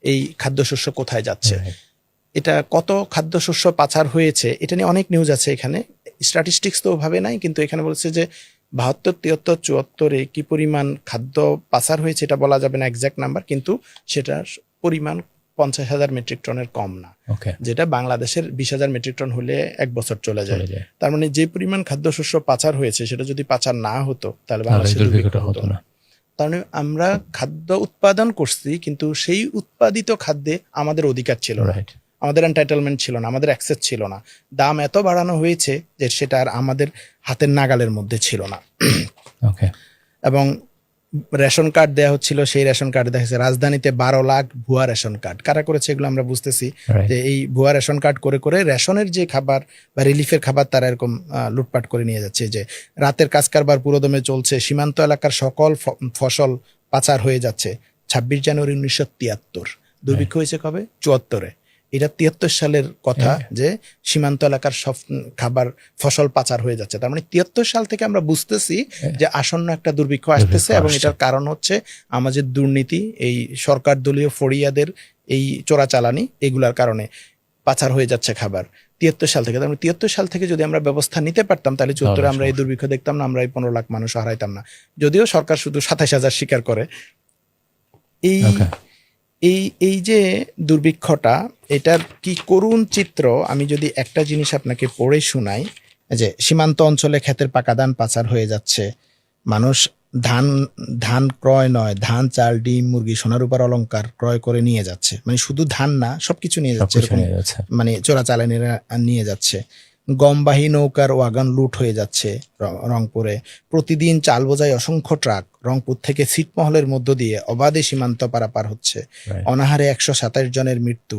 এই খাদ্যশস্য কোথায় যাচ্ছে, এটা কত খাদ্যশস্য পাচার হয়েছে, এটা নিয়ে অনেক নিউজ আছে এখানে। স্ট্যাটিস্টিক্স তো ওভাবে নাই, কিন্তু এখানে বলছে যে 72, 73, 74-এ কি পরিমাণ খাদ্য পাচার হয়েছে এটা বলা যাবে না এক্সাক্ট নাম্বার, কিন্তু সেটার পরিমাণ 50,000 মেট্রিক টনের কম না, যেটা বাংলাদেশের 20,000 মেট্রিক টন হলে এক বছর চলে যায়। তার মানে যে পরিমাণ খাদ্যশস্য পাচার হয়েছে সেটা যদি পাচার না হতো তাহলে বাংলাদেশে দুর্ভিক্ষ হতো না। তার মানে আমরা খাদ্য উৎপাদন করছি, কিন্তু সেই উৎপাদিত খাদ্যে আমাদের অধিকার ছিল না, আমাদের এন্টাইটেলমেন্ট ছিল না, আমাদের অ্যাক্সেস ছিল না। দাম এত বাড়ানো হয়েছে যে সেটা আর আমাদের হাতের নাগালের মধ্যে ছিল না। এবং রেশন কার্ড দেওয়া হচ্ছিল, সেই রেশন কার্ড দেখা যাচ্ছে রাজধানীতে 12 লাখ ভুয়া রেশন কার্ড। কারা করেছে এগুলো আমরা বুঝতেছি, যে এই ভুয়া রেশন কার্ড করে করে রেশনের যে খাবার বা রিলিফের খাবার তারা এরকম লুটপাট করে নিয়ে যাচ্ছে। যে রাতের কাজ কারবার পুরোদমে চলছে, সীমান্ত এলাকার সকল ফসল পাচার হয়ে যাচ্ছে। 26 জানুয়ারি 1973 দুর্ভিক্ষ হয়েছে কবে? 74-এ। এটা 73 সালের কথা, যে সীমান্ত এলাকার সব খাবার ফসল পাচার হয়ে যাচ্ছে। তার মানে 73 সাল থেকে আমরা বুঝতেছি যে আসন্ন একটা দুর্ভিক্ষ আসতেছে, এবং এটার কারণ হচ্ছে আমাদের দুর্নীতি, এই সরকার দলীয় ফড়িয়াদের এই চোরাচালানি, এগুলার কারণে পাচার হয়ে যাচ্ছে খাবার 73 সাল থেকে। তার মানে 73 সাল থেকে যদি আমরা ব্যবস্থা নিতে পারতাম তাহলে 74-এ আমরা এই দুর্ভিক্ষ দেখতাম না, আমরা এই 15 লাখ মানুষ হারাইতাম না। যদিও সরকার শুধু 27,000 স্বীকার করে। এই যে দুর্ভিক্ষটা, এটার কি করুণ চিত্র আমি যদি একটা জিনিস আপনাকে পড়ে শোনাই, যে সীমান্ত অঞ্চলে ক্ষেতের পাকা ধান পাচার হয়ে যাচ্ছে, মানুষ ধান ক্রয় নয়, ধান, চাল, ডিম, মুরগি, সোনার উপর অলংকার ক্রয় করে নিয়ে যাচ্ছে। মানে শুধু ধান না, সবকিছু নিয়ে যাচ্ছে, মানে চোরাচালানিরা নিয়ে যাচ্ছে। গমবাহী নৌকার ওয়াগন লুট হয়ে যাচ্ছে রংপুরে। প্রতিদিন চাল বোঝাই অসংখ্য ট্রাক রংপুর থেকে ছিটমহলের মধ্য দিয়ে অবাধে সীমান্ত পারাপার হচ্ছে। অনাহারে 127 জনের মৃত্যু।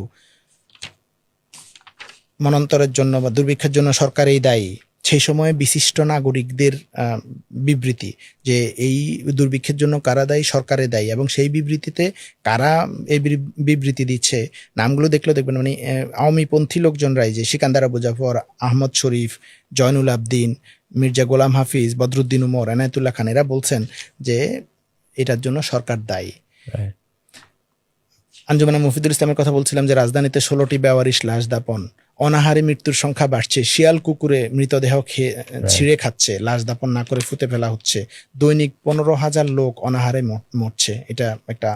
মনন্তরের জন্য বা দুর্ভিক্ষের জন্য সরকারই দায়ী। সেই সময়ে বিশিষ্ট নাগরিকদের বিবৃতি যে এই দুর্ভিক্ষের জন্য কারা দায়ী, সরকারে দায়ী। এবং সেই বিবৃতিতে কারা এই বিবৃতি দিচ্ছে নামগুলো দেখলেও দেখবেন, মানে আওয়ামীপন্থী লোকজনরাই, যে সিকান্দার আবু জাফর, আহমদ শরীফ, জয়নুল আবদিন, মির্জা গোলাম হাফিজ, বদরুদ্দিন উমর, এনায়েতুল্লাহ খান, এরা বলছেন যে এটার জন্য সরকার দায়ী। আঞ্জুমানা মুফিদুল ইসলামের কথা বলছিলাম, যে রাজধানীতে 16টি বেওয়ারিশ লাশ দাপন, অনাহারে মৃত্যুর সংখ্যা বাড়ছে, শিয়াল কুকুরে মৃতদেহ ছিঁড়ে খাচ্ছে, লাশ দাপন না করে ফুতে ফেলা হচ্ছে, দৈনিক 15,000 লোক অনাহারে মরছে, এটা একটা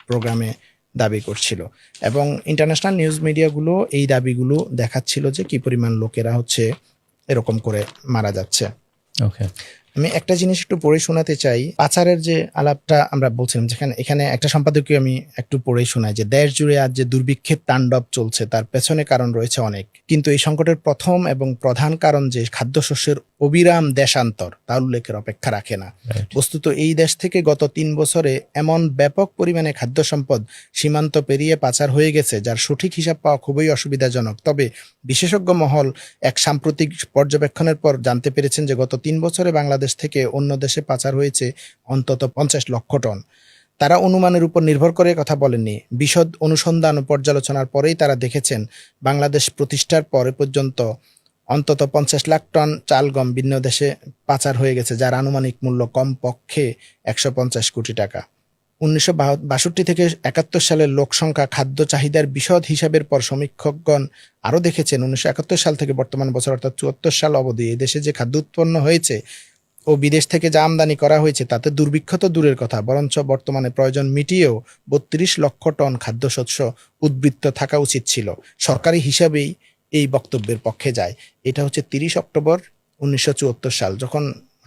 প্রোগ্রামে দাবি করছিল। এবং ইন্টারন্যাশনাল নিউজ মিডিয়াগুলো এই দাবিগুলো দেখাচ্ছিল যে কি পরিমাণ লোকেরা হচ্ছে এরকম করে মারা যাচ্ছে। আমি একটা জিনিস একটু পড়ে শোনাতে চাই। পাচারের যে আলাপটা আমরা বলছিলাম, যেখানে এখানে একটা সম্পাদকীয় আমি একটু পড়ে শোনাই, যে দেশ জুড়ে আজ যে দুর্ভিক্ষের তাণ্ডব চলছে তার পেছনে কারণ রয়েছে অনেক, কিন্তু এই সংকটের প্রথম এবং প্রধান কারণ যে খাদ্যশস্যের অবিরাম দেশান্তর তা উল্লেখের অপেক্ষা রাখে না। বস্তুত এই দেশ থেকে গত 3 বছরে এমন ব্যাপক পরিমাণে খাদ্য সম্পদ সীমান্ত পেরিয়ে পাচার হয়ে গেছে যার সঠিক হিসাব পাওয়া খুবই অসুবিধাজনক। তবে বিশেষজ্ঞ মহল এক সাম্প্রতিক পর্যবেক্ষণের পর জানতে পেরেছেন যে গত 3 বছরে বাংলাদেশ থেকে অন্য দেশে পাচার হয়েছে অন্তত 50 লক্ষ টন। তারা অনুমানের উপর নির্ভর করে কথা বলেননি, বিশদ অনুসন্ধান ও পর্যালোচনার পরেই তারা দেখেছেন বাংলাদেশ প্রতিষ্ঠার পরে পর্যন্ত অন্তত 50 লাখ টন চাল গম ভিন্ন দেশে পাচার হয়ে গেছে, যার আনুমানিক মূল্য কমপক্ষে 150 কোটি টাকা। 1962 থেকে 71 সালের লোক সংখ্যা খাদ্য চাহিদার বিশদ হিসাবের পর সমীক্ষকগণ আরও দেখেছেন 1971 সাল থেকে বর্তমান বছর অর্থাৎ 74 সাল অবধি এই দেশে যে খাদ্য উৎপন্ন হয়েছে ও বিদেশ থেকে যা আমদানি করা হয়েছে তাতে দুর্ভিক্ষ তো দূরের কথা, বরঞ্চ বর্তমানে প্রয়োজন মিটিয়েও 32 লক্ষ টন খাদ্যশস্য উদ্বৃত্ত থাকা উচিত ছিল। সরকারি হিসাবেই এই বক্তব্যের পক্ষে যায়। এটা হচ্ছে 30 অক্টোবর 1974 সাল, যখন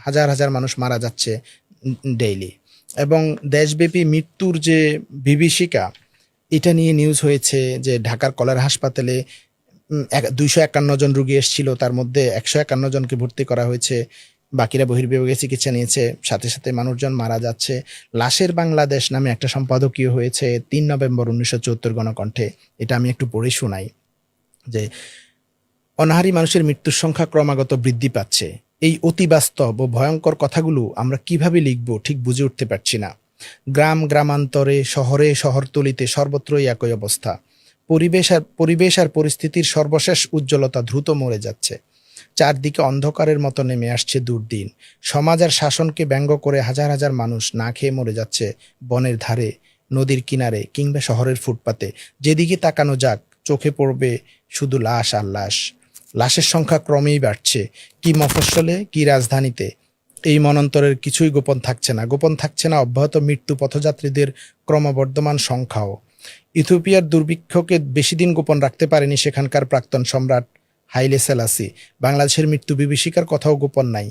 হাজার হাজার মানুষ মারা যাচ্ছে ডেইলি, এবং দেশব্যাপী মৃত্যুর যে বিভীষিকা এটা নিয়ে নিউজ হয়েছে যে ঢাকার কলেরা হাসপাতালে 251 জন রোগী এসেছিল, তার মধ্যে 151 জনকে ভর্তি করা হয়েছে, বাকিরা বহির্বিভাগে চিকিৎসা নিয়েছে, সাথে সাথে মানুষজন মারা যাচ্ছে। লাশের বাংলাদেশ নামে একটা সম্পাদকীয় হয়েছে 3 নভেম্বর 1974 গণকণ্ঠে। এটা আমি একটু পড়ে শোনাই, যে অনাহারী মানুষের মৃত্যুর সংখ্যা ক্রমাগত বৃদ্ধি পাচ্ছে। এই অতি বাস্তব ও ভয়ঙ্কর কথাগুলো আমরা কিভাবে লিখব ঠিক বুঝে উঠতে পারছি না। গ্রামান্তরে, শহরে, শহরতলিতে সর্বত্রই একই অবস্থা। পরিবেশ আর পরিস্থিতির সর্বশেষ উজ্জ্বলতা দ্রুত মরে যাচ্ছে। চারদিকে অন্ধকারের মতো নেমে আসছে দুর্দিন। সমাজ আর শাসনকে ব্যঙ্গ করে হাজার হাজার মানুষ না খেয়ে মরে যাচ্ছে বনের ধারে, নদীর কিনারে কিংবা শহরের ফুটপাতে। যেদিকে তাকানো যাক চোখে পড়বে শুধু লাশ আর লাশ। লাশের সংখ্যা ক্রমেই বাড়ছে, কি মফস্বলে কি রাজধানীতে। এই মনন্তরের কিছুই গোপন থাকছে না। গোপন থাকছে না অব্যাহত মৃত্যু, পথযাত্রীদের ক্রমবর্ধমান সংখ্যাও। ইথিওপিয়ার দুর্ভিক্ষকে বেশি দিন গোপন রাখতে পারেনি সেখানকার প্রাক্তন সম্রাট হাইলে সেলাসি। বাংলাদেশের মৃত্যু বিভীষিকার কথাও গোপন নাই।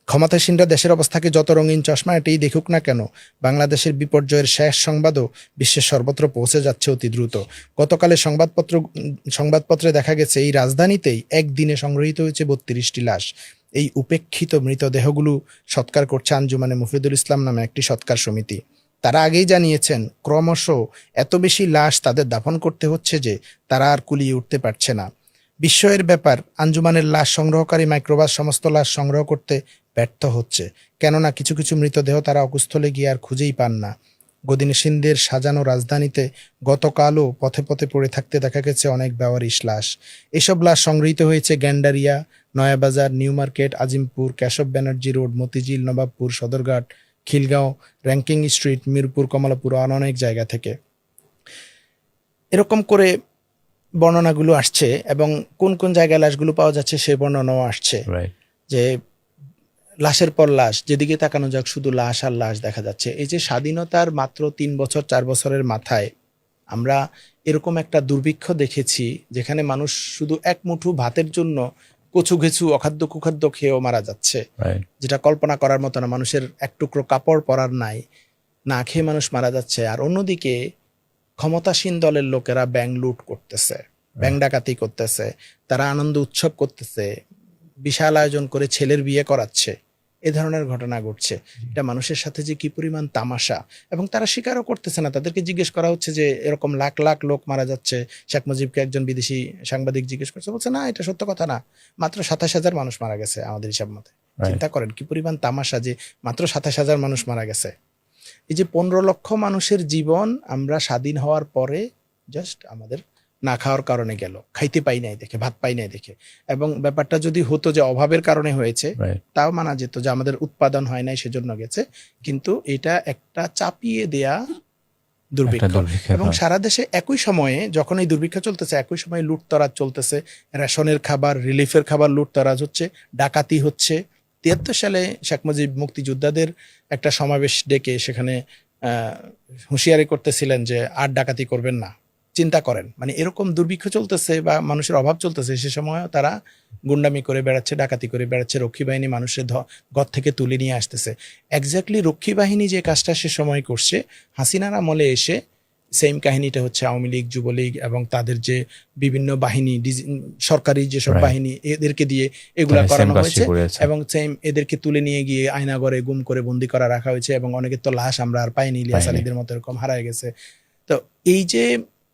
ক্ষমতাসীনরা দেশের অবস্থাকে যত রঙিন চশমা এটাই দেখুক না কেন, বাংলাদেশের বিপর্যয়ের শেষ সংবাদও বিশ্বের সর্বত্র পৌঁছে যাচ্ছে অতি দ্রুত। গতকালের সংবাদপত্রে দেখা গেছে এই রাজধানীতেই একদিনে সংগৃহীত হয়েছে 32টি লাশ। এই উপেক্ষিত মৃতদেহগুলো সৎকার করছে আঞ্জুমানে মুফিদুল ইসলাম নামে একটি সৎকার সমিতি। তারা আগেই জানিয়েছেন ক্রমশ এত বেশি লাশ তাদের দাফন করতে হচ্ছে যে তারা আর কুলিয়ে উঠতে পারছে না। বিস্ময়ের ব্যাপার, আঞ্জুমানের লাশ সংগ্রহকারী মাইক্রোবাস সমস্ত লাশ সংগ্রহ করতে ব্যর্থ হচ্ছে, কেননা কিছু কিছু মৃতদেহ তারা অকুস্থলে গিয়ে আর খুঁজেই পান না। গদিনসিনদের সাজানো রাজধানীতে গতকালও পথে পথে পড়ে থাকতে দেখা গেছে অনেক বেওয়ারিশ লাশ। এসব লাশ সংগৃহীত হয়েছে Gendaria, Nayabazar, new market, Azimpur, Keshab Banerjee road, Motijheel, Nawabpur, Sadarghat, Khilgaon, Rankin street, Mirpur, Kamalapur আর অনেক জায়গা থেকে। এরকম করে বর্ণনাগুলো আসছে এবং কোন কোন জায়গায় লাশগুলো পাওয়া যাচ্ছে সে বর্ণনাও আসছে। যে লাশের পর লাশ, যেদিকে তাকানো যাক শুধু লাশ আর লাশ দেখা যাচ্ছে। এই যে স্বাধীনতার মাত্র 3 বছর 4 বছরের মাথায় আমরা এরকম একটা দুর্ভিক্ষ দেখেছি যেখানে মানুষ শুধু এক মুঠো ভাতের জন্য কচু ঘেঁচু অখাদ্য কুখাদ্য খেয়েও মারা যাচ্ছে, যেটা কল্পনা করার মতো না। মানুষের এক টুকরো কাপড় পরার নাই, না খেয়ে মানুষ মারা যাচ্ছে। আর অন্যদিকে ক্ষমতাসীন দলের লোকেরা ব্যাংক লুট করতেছে, ব্যাংক ডাকাতি করতেছে, তারা আনন্দ উৎসব করতেছে, বিশাল আয়োজন করে ছেলের বিয়ে করাচ্ছে। এ ধরনের ঘটনা ঘটছে। এটা মানুষের সাথে যে কি পরিমাণ তামাশা, এবং তারা স্বীকারও করতেছে না। তাদেরকে জিজ্ঞেস করা হচ্ছে যে এরকম লাখ লাখ লোক মারা যাচ্ছে, শেখ মুজিবকে একজন বিদেশি সাংবাদিক জিজ্ঞেস করছে, বলছে না এটা সত্য কথা না, মাত্র 27,000 মানুষ মারা গেছে আমাদের হিসাব মতে। চিন্তা করেন কি পরিমাণ তামাশা যে মাত্র 27,000 মানুষ মারা গেছে। এই যে 15 লক্ষ মানুষের জীবন আমরা স্বাধীন হওয়ার পরে জাস্ট আমাদের না খাওয়ার কারণে গেল, খাইতে পাই নাই দেখে, ভাত পাই নাই দেখে। এবং ব্যাপারটা যদি হতো যে অভাবের কারণে হয়েছে তাও মানা যেত, যে আমাদের উৎপাদন হয় নাই সেজন্য গেছে। কিন্তু এটা একটা চাপিয়ে দেয়া দুর্ভিক্ষ। এবং সারা দেশে একই সময়ে যখন এই দুর্ভিক্ষ চলতেছে, একই সময়ে লুটতরাজ চলতেছে। রেশনের খাবার, রিলিফের খাবার লুটতরাজ হচ্ছে, ডাকাতি হচ্ছে। 73 সালে শেখ মুজিব মুক্তিযোদ্ধাদের একটা সমাবেশ ডেকে সেখানে হুঁশিয়ারি করতেছিলেন যে আর ডাকাতি করবেন না। চিন্তা করেন, মানে এরকম দুর্ভিক্ষ চলতেছে বা মানুষের অভাব চলতেছে, সে সময় তারা গুন্ডামি করে বেড়াচ্ছে, ডাকাতি করে বেড়াচ্ছে। রক্ষী বাহিনী মানুষের ঘর থেকে তুলে নিয়ে আসতেছে। এক্স্যাক্টলি রক্ষী বাহিনী যে কাজটা সে সময় করছে, হাসিনার আমলে এসে সেম কাহিনীটা হচ্ছে আওয়ামী লীগ, যুবলীগ এবং তাদের যে বিভিন্ন বাহিনী, সরকারি যেসব বাহিনী, এদেরকে দিয়ে এগুলা করানো হয়েছে। এবং সেম এদেরকে তুলে নিয়ে গিয়ে আয়নাঘরে গুম করে বন্দি করা রাখা হয়েছে। এবং অনেকের তো লাশ আমরা আর পাইনি, ইলিয়াস আলীদের মতো এরকম হারায় গেছে। তো এই যে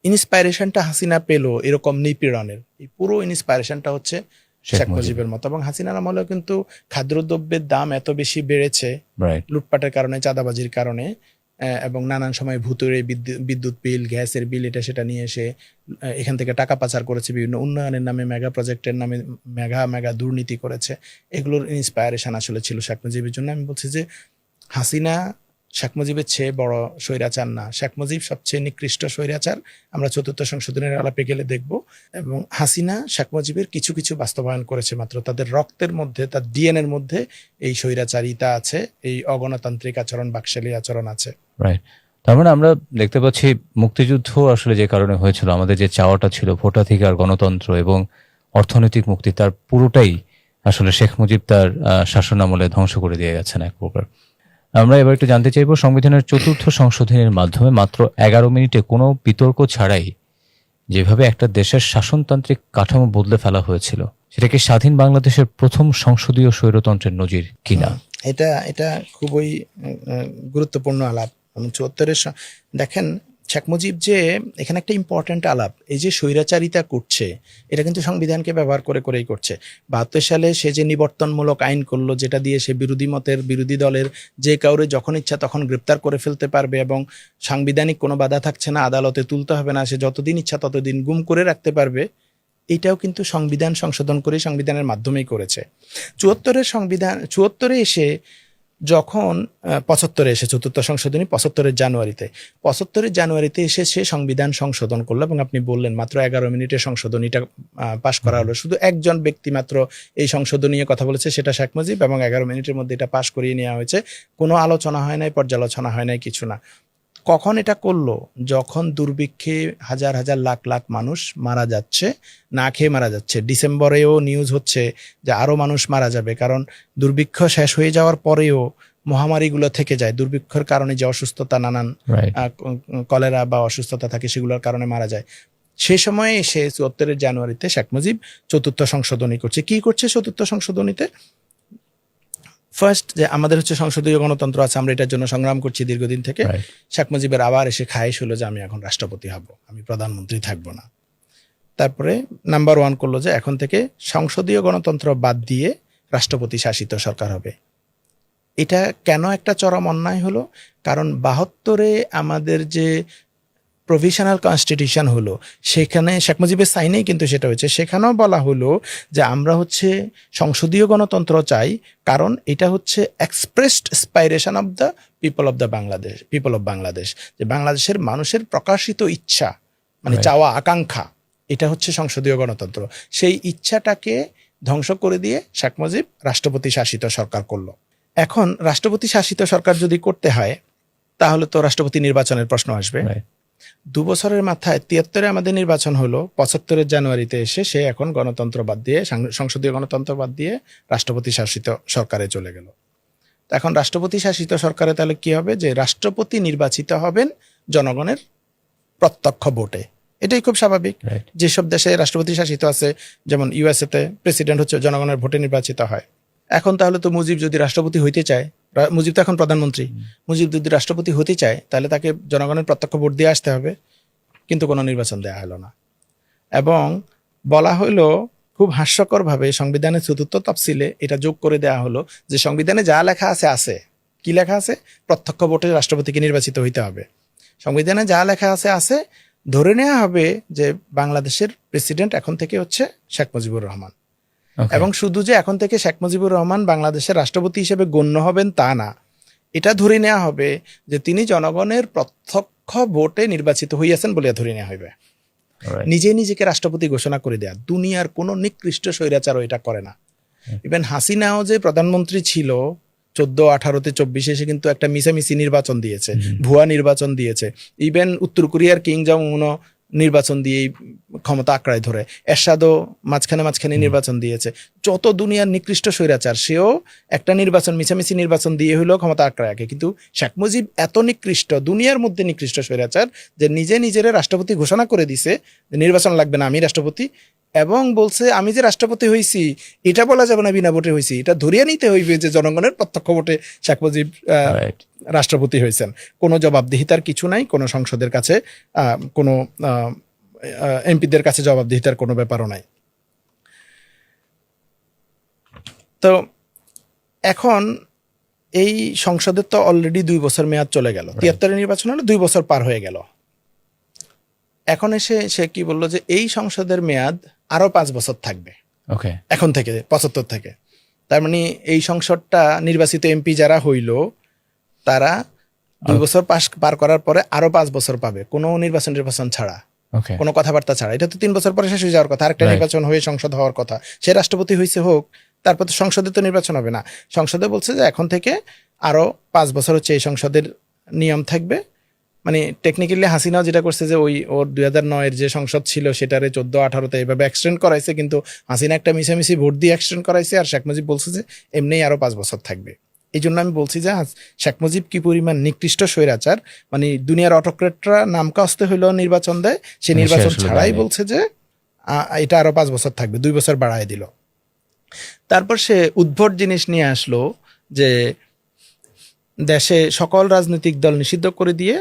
ইন্সপাইরেশনটা হাসিনা পেল এরকম নিপীড়নের, এই পুরো ইন্সপাইরেশনটা হচ্ছে শেখ মুজিবের মতো। এবং হাসিনার আমলেও কিন্তু খাদ্যদ্রব্যের দাম এত বেশি বেড়েছে লুটপাটের কারণে, চাঁদাবাজির কারণে, এবং নানান সময় ভুতুরে বিদ্যুৎ বিল, গ্যাসের বিল, এটা সেটা নিয়ে এসে এখান থেকে টাকা পাচার করেছে, বিভিন্ন উন্নয়নের নামে, মেগা প্রজেক্টের নামে মেগা দুর্নীতি করেছে। এগুলোর ইন্সপায়ারেশন আসলে ছিল শেখ মুজিবের জন্য। আমি বলছি যে হাসিনা শেখ মুজিবের চেয়ে বড় স্বৈরাচার না, শেখ মুজিব সবচেয়ে নিকৃষ্ট স্বৈরাচার। আমরা 4th সংশোধনের আলাপে গেলে দেখব। এবং হাসিনা শেখ মুজিবের কিছু কিছু বাস্তবায়ন করেছে মাত্র। তাদের রক্তের মধ্যে, তার ডিএনএর মধ্যে এই স্বৈরাচারিতা আছে, এই অগণতান্ত্রিক আচরণ, বাকশালী আচরণ আছে। রাইট। তার মানে আমরা দেখতে পাচ্ছি মুক্তিযুদ্ধ আসলে যে কারণে হয়েছিল, আমাদের যে চাওয়াটা ছিল ভোটাধিকার, গণতন্ত্র এবং অর্থনৈতিক মুক্তি, তার পুরোটাই আসলে শেখ মুজিব তার শাসনামলে ধ্বংস করে দিয়ে গেছেন এক প্রকার। আমরা এবার একটু জানতে চাইব, সংবিধানের 4th সংশোধনের মাধ্যমে মাত্র 11 মিনিটে কোনো বিতর্ক ছাড়াই যেভাবে একটা দেশের শাসনতান্ত্রিক কাঠামো বদলে ফেলা হয়েছিল, সেটা কি স্বাধীন বাংলাদেশের প্রথম সংসদীয় স্বৈরতন্ত্রের নজির কিনা? এটা খুবই গুরুত্বপূর্ণ আলাপ। 74 দেখেন শেখ মুজিব যে এখানে একটা ইম্পর্টেন্ট আলাপ, এই যে স্বৈরাচারিতা করছে এটা কিন্তু সংবিধানকে ব্যবহার করে করেই করছে। 72 সালে সে যে নিবর্তনমূলক আইন করলো, যেটা দিয়ে সে বিরোধী মতের, বিরোধী দলের যে কাউরে যখন ইচ্ছা তখন গ্রেপ্তার করে ফেলতে পারবে এবং সাংবিধানিক কোনো বাধা থাকছে না, আদালতে তুলতে হবে না, সে যতদিন ইচ্ছা ততদিন গুম করে রাখতে পারবে। এটাও কিন্তু সংবিধান সংশোধন করে সংবিধানের মাধ্যমেই করেছে। ৭৪ এসে যখন ৭৫ এসে চতুর্থ সংশোধনী ৭৫ জানুয়ারিতে এসে সে সংবিধান সংশোধন করলো, এবং আপনি বললেন মাত্র 11 মিনিটে সংশোধনীটা পাশ করা হলো। শুধু একজন ব্যক্তি মাত্র এই সংশোধন নিয়ে কথা বলেছে, সেটা শেখ মুজিব, এবং 11 মিনিটের মধ্যে এটা পাশ করিয়ে নেওয়া হয়েছে। কোনো আলোচনা হয় নাই, পর্যালোচনা হয় নাই, কিছু না। কখন এটা করলো? যখন দুর্ভিক্ষে হাজার হাজার লাখ লাখ মানুষ মারা যাচ্ছে, না খেয়ে মারা যাচ্ছে। ডিসেম্বরেও নিউজ হচ্ছে যে আরো মানুষ মারা যাবে, কারণ দুর্ভিক্ষ শেষ হয়ে যাওয়ার পরেও মহামারীগুলো থেকে যায়। দুর্ভিক্ষের কারণে যে অসুস্থতা, নানান কলেরা বা অসুস্থতা থাকে, সেগুলোর কারণে মারা যায়। সে সময়ে এসে ৭৪ জানুয়ারিতে শেখ মুজিব চতুর্থ সংশোধনী করছে। কি করছে চতুর্থ সংশোধনীতে? ফার্স্ট, যে আমাদের হচ্ছে সংসদীয় গণতন্ত্র আছে, আমরা এটার জন্য সংগ্রাম করছি দীর্ঘদিন থেকে। শেখ মুজিবের আবার এসে খায়েশ হলো যে আমি এখন রাষ্ট্রপতি হব, আমি প্রধানমন্ত্রী থাকবো না। তারপরে নাম্বার 1 করলো যে এখন থেকে সংসদীয় গণতন্ত্র বাদ দিয়ে রাষ্ট্রপতি শাসিত সরকার হবে। এটা কেন একটা চরম অন্যায় হলো? কারণ ৭২ আমাদের যে প্রভিশনাল কনস্টিটিউশন হলো, সেখানে শেখ মুজিবের সাইনেই কিন্তু সেটা হয়েছে। সেখানেও বলা হলো যে আমরা হচ্ছে সংসদীয় গণতন্ত্র চাই, কারণ এটা হচ্ছে expressed aspiration of the people of Bangladesh, যে বাংলাদেশের মানুষের প্রকাশিত ইচ্ছা, মানে চাওয়া আকাঙ্ক্ষা, এটা হচ্ছে সংসদীয় গণতন্ত্র। সেই ইচ্ছাটাকে ধ্বংস করে দিয়ে শেখ মুজিব রাষ্ট্রপতি শাসিত সরকার করলো। এখন রাষ্ট্রপতি শাসিত সরকার যদি করতে হয়, তাহলে তো রাষ্ট্রপতি নির্বাচনের প্রশ্ন আসবে। 2 বছরের মাথায় 73-এ আমাদের নির্বাচন হলো, 75 জানুয়ারিতে এসে সে এখন গণতন্ত্র বাদ দিয়ে, সংসদীয় গণতন্ত্র বাদ দিয়ে রাষ্ট্রপতি শাসিত সরকারে চলে গেল। এখন রাষ্ট্রপতি শাসিত সরকারে তাহলে কি হবে? যে রাষ্ট্রপতি নির্বাচিত হবেন জনগণের প্রত্যক্ষ ভোটে। এটাই খুব স্বাভাবিক। যেসব দেশে রাষ্ট্রপতি শাসিত আছে, যেমন ইউএসএতে প্রেসিডেন্ট হচ্ছে জনগণের ভোটে নির্বাচিত হয়। এখন তাহলে তো মুজিব যদি রাষ্ট্রপতি হইতে চায়, মুজিব তো এখন প্রধানমন্ত্রী, মুজিব যদি রাষ্ট্রপতি হতে চায় তাহলে তাকে জনগণের প্রত্যক্ষ ভোট দিয়ে আসতে হবে। কিন্তু কোনো নির্বাচন দেওয়া হলো না, এবং বলা হলো খুব হাস্যকরভাবে সংবিধানের ৪র্থ তফসিলে এটা যোগ করে দেওয়া হলো যে সংবিধানে যা লেখা আছে, কি লেখা আছে? প্রত্যক্ষ ভোটে রাষ্ট্রপতিকে নির্বাচিত হইতে হবে। সংবিধানে যা লেখা আছে, ধরে নেওয়া হবে যে বাংলাদেশের প্রেসিডেন্ট এখন থেকে হচ্ছে শেখ মুজিবুর রহমান। এবং শুধু যে এখন থেকে শেখ মুজিবুর রহমান বাংলাদেশের রাষ্ট্রপতি হিসেবে গণ্য হবেন তা না, এটা ধরে নেওয়া হবে যে তিনি জনগণের প্রত্যক্ষ ভোটে নির্বাচিত হইয়াছেন বলিয়া ধরে নেওয়া হবে। নিজেকে রাষ্ট্রপতি ঘোষণা করে দেয়া। দুনিয়ার কোনো নিকৃষ্ট স্বৈরাচারও এটা করে না। ইভেন হাসিনাও যে প্রধানমন্ত্রী ছিল 14-18-তে 24-এ এসে কিন্তু একটা মিছামিছি নির্বাচন দিয়েছে, ভুয়া নির্বাচন দিয়েছে। ইভেন উত্তর কোরিয়ার কিং জং উনও নির্বাচন দিয়ে ক্ষমতা আঁকড়ায় ধরে, এরশাদও মাঝখানে নির্বাচন দিয়েছে। যত দুনিয়ার নিকৃষ্ট স্বৈরাচার, সেও একটা নির্বাচন, মিছামিছি নির্বাচন দিয়ে হইলেও ক্ষমতা আঁকড়ায় রাখে। কিন্তু শেখ মুজিব এত নিকৃষ্ট, দুনিয়ার মধ্যে নিকৃষ্ট স্বৈরাচার, যে নিজের রাষ্ট্রপতি ঘোষণা করে দিছে যে নির্বাচন লাগবে না, আমি রাষ্ট্রপতি। এবং বলছে আমি যে রাষ্ট্রপতি হয়েছি এটা বলা যাবে না বিনা ভোটে হয়েছি, এটা ধরিয়ে নিতে হইবে যে জনগণের প্রত্যক্ষ ভোটে শেখ মুজিব রাষ্ট্রপতি হয়েছেন। কোনো জবাবদিহিতার কিছু নাই, কোনো সংসদের কাছে, কোনো এমপিদের কাছে জবাবদিহিতার কোনো ব্যাপারও নাই। তো এখন এই সংসদের তো অলরেডি 2 বছর মেয়াদ চলে গেল। 73-এর নির্বাচন হলো, 2 বছর পার হয়ে গেল। এখন এসে সে কি বললো যে এই সংসদের মেয়াদ আরো 5 বছর থাকবে এখন থেকে, 75 থেকে। তার মানে এই সংসদটা নির্বাচিত এমপি যারা হইল তারা 2 বছর পার করার পরে আরো 5 বছর পাবে, কোনো নির্বাচন ছাড়া, কোনো কথাবার্তা ছাড়া। এটা তো 3 বছর পরে শেষ হয়ে যাওয়ার কথা, আরেকটা নির্বাচন হয়ে সংসদ হওয়ার কথা। সে রাষ্ট্রপতি হয়েছে হোক, তারপর তো সংসদে তো নির্বাচন হবে না। সংসদে বলছে যে এখন থেকে আরো 5 বছর হচ্ছে এই সংসদের নিয়ম থাকবে। মানে টেকনিক্যালি হাসিনাও যেটা করছে যে ওর 2009-এর যে সংসদ ছিল সেটারে 14-18-তে এইভাবে এক্সটেন্ড করাইছে, কিন্তু হাসিনা একটা মিছামিছি ভোট দিয়ে এক্সটেন্ড করাইছে, আর শেখ মুজিব বলছে যে এমনিই আরো 5 বছর থাকবে। এই জন্য আমি বলছি যে শেখ মুজিব কি পরিমাণ নিকৃষ্ট স্বৈরাচার, মানে দুনিয়ার অটোক্রেটরা নামকা আসতে হইলো নির্বাচন দেয়, সে নির্বাচন ছাড়াই বলছে যে এটা আরো 5 বছর থাকবে, 2 বছর বাড়ায় দিল। তারপর সে উদ্ভট জিনিস নিয়ে আসলো যে দেশে সকল রাজনৈতিক দল নিষিদ্ধ করে দিয়ে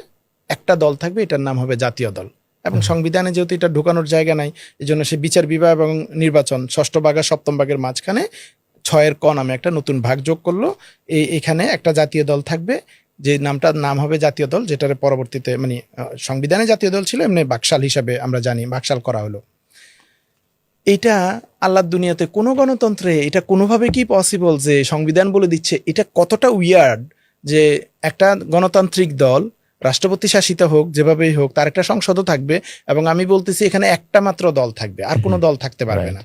একটা দল থাকবে, এটার নাম হবে জাতীয় দল। এবং সংবিধানে যেহেতু এটা ঢুকানোর জায়গা নাই, এই জন্য সে বিচার বিভাগ এবং নির্বাচন 6ষ্ঠ ভাগ আর 7ম ভাগের মাঝখানে 6-এর ক নামে একটা নতুন ভাগ যোগ করলো। এখানে একটা জাতীয় দল থাকবে, যে নামটার নাম হবে জাতীয় দল, যেটার পরবর্তীতে মানে সংবিধানে জাতীয় দল ছিল, এমনি বাকশাল হিসাবে আমরা জানি বাকশাল করা হলো। এটা আল্লাহর দুনিয়াতে কোনো গণতন্ত্রে এটা কোনোভাবে কি পসিবল যে সংবিধান বলে দিচ্ছে? এটা কতটা উইয়ার্ড যে একটা গণতান্ত্রিক দল রাষ্ট্রপতি শাসিত হোক যেভাবেই হোক তার একটা সংসদও থাকবে, এবং আমি বলতেছি এখানে একটা মাত্র দল থাকবে, আর কোনো দল থাকতে পারবে না,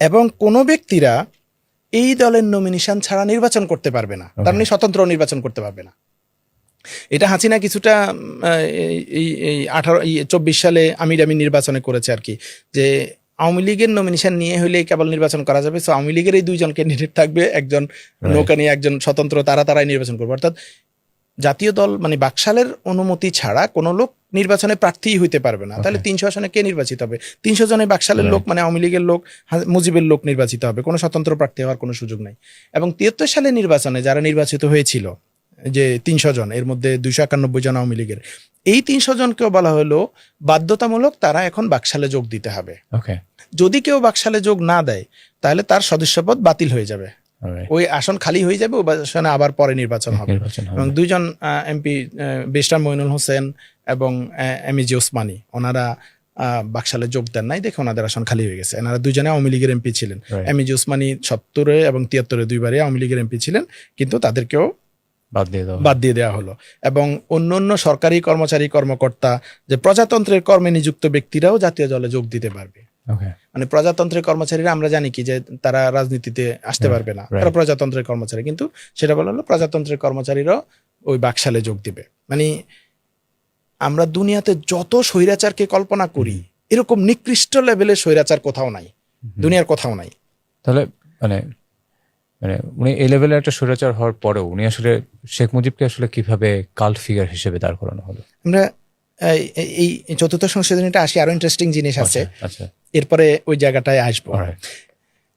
এবং কোনো ব্যক্তিরা এই দলের নমিনেশন ছাড়া নির্বাচন করতে পারবে না, তার মানে স্বতন্ত্র নির্বাচন করতে পারবে না। এটা হাসিনা কিছুটা এই 24 সালে আমির নির্বাচনে করেছে আর কি, যে আওয়ামী লীগের নমিনেশন নিয়ে হলে কেবল নির্বাচন করা যাবে, সো আওয়ামী লীগের এই 2 জন ক্যান্ডিডেট থাকবে, একজন নৌকা নিয়ে একজন স্বতন্ত্র, তারাই নির্বাচন করবে। অর্থাৎ জাতীয় দল মানে বাকশালের অনুমতি ছাড়া কোনো লোক নির্বাচনে প্রার্থী হইতে পারবে না। তাহলে 300 আসনে কে নির্বাচিত হবে? 300 জনে বাকশালের লোক মানে আওয়ামী লীগের লোক, মুজিবের লোক নির্বাচিত হবে, কোনো স্বতন্ত্র প্রার্থী হওয়ার কোনো সুযোগ নাই। এবং 73 সালে নির্বাচনে যারা নির্বাচিত হয়েছিল যে 300 জন, এর মধ্যে 291 জন আওয়ামী লীগের, এই 300 জনকেও বলা হলো বাধ্যতামূলক তারা এখন বাকশালে যোগ দিতে হবে। যদি কেউ বাকশালে যোগ না দেয় তাহলে তার সদস্যপদ বাতিল হয়ে যাবে, ওই আসন খালি হয়ে যাবে, ওই আসনে আবার পরে নির্বাচন হবে। এবং 2 জন এমপি বেস্টার মইনুল হোসেন এবং এমএজি ওসমানী, ওনারা বাকশালে যোগ দেন নাই দেখে ওনাদের আসন খালি হয়ে গেছে। এনারা 2 জনে আওয়ামী লীগের এমপি ছিলেন। এমএজি ওসমানী 70 এবং 73 2বারই আওয়ামী লীগের এমপি ছিলেন, কিন্তু তাদেরকেও বাদ দিয়ে দেওয়া হলো। এবং অন্য সরকারি কর্মচারী কর্মকর্তা, যে প্রজাতন্ত্রের কর্মে নিযুক্ত ব্যক্তিরাও জাতীয় দলে যোগ দিতে পারবে। মানে প্রজাতন্ত্রের কর্মচারীরা আমরা জানি কি যে তারা রাজনীতিতে আসতে পারবে না, তারা প্রজাতন্ত্রের কর্মচারী, কিন্তু সেটা বলা হলো প্রজাতন্ত্রের কর্মচারীরাও ওই বাকশালে যোগ দিবে। মানে আমরা দুনিয়াতে যত স্বৈরাচারকে কল্পনা করি এরকম নিকৃষ্ট লেভেলের স্বৈরাচার কোথাও নাই, দুনিয়ার কোথাও নাই। তাহলে মানে উনি এই লেভেলের একটা স্বৈরাচার হওয়ার পরেও উনি আসলে শেখ মুজিবকে আসলে কিভাবে কাল্ট ফিগার হিসেবে দাঁড় করানো হলো? আমরা এই 4th সংশোধনীটা আসি, আরো ইন্টারেস্টিং জিনিস আছে, এরপরে ওই জায়গাটায় আসবো।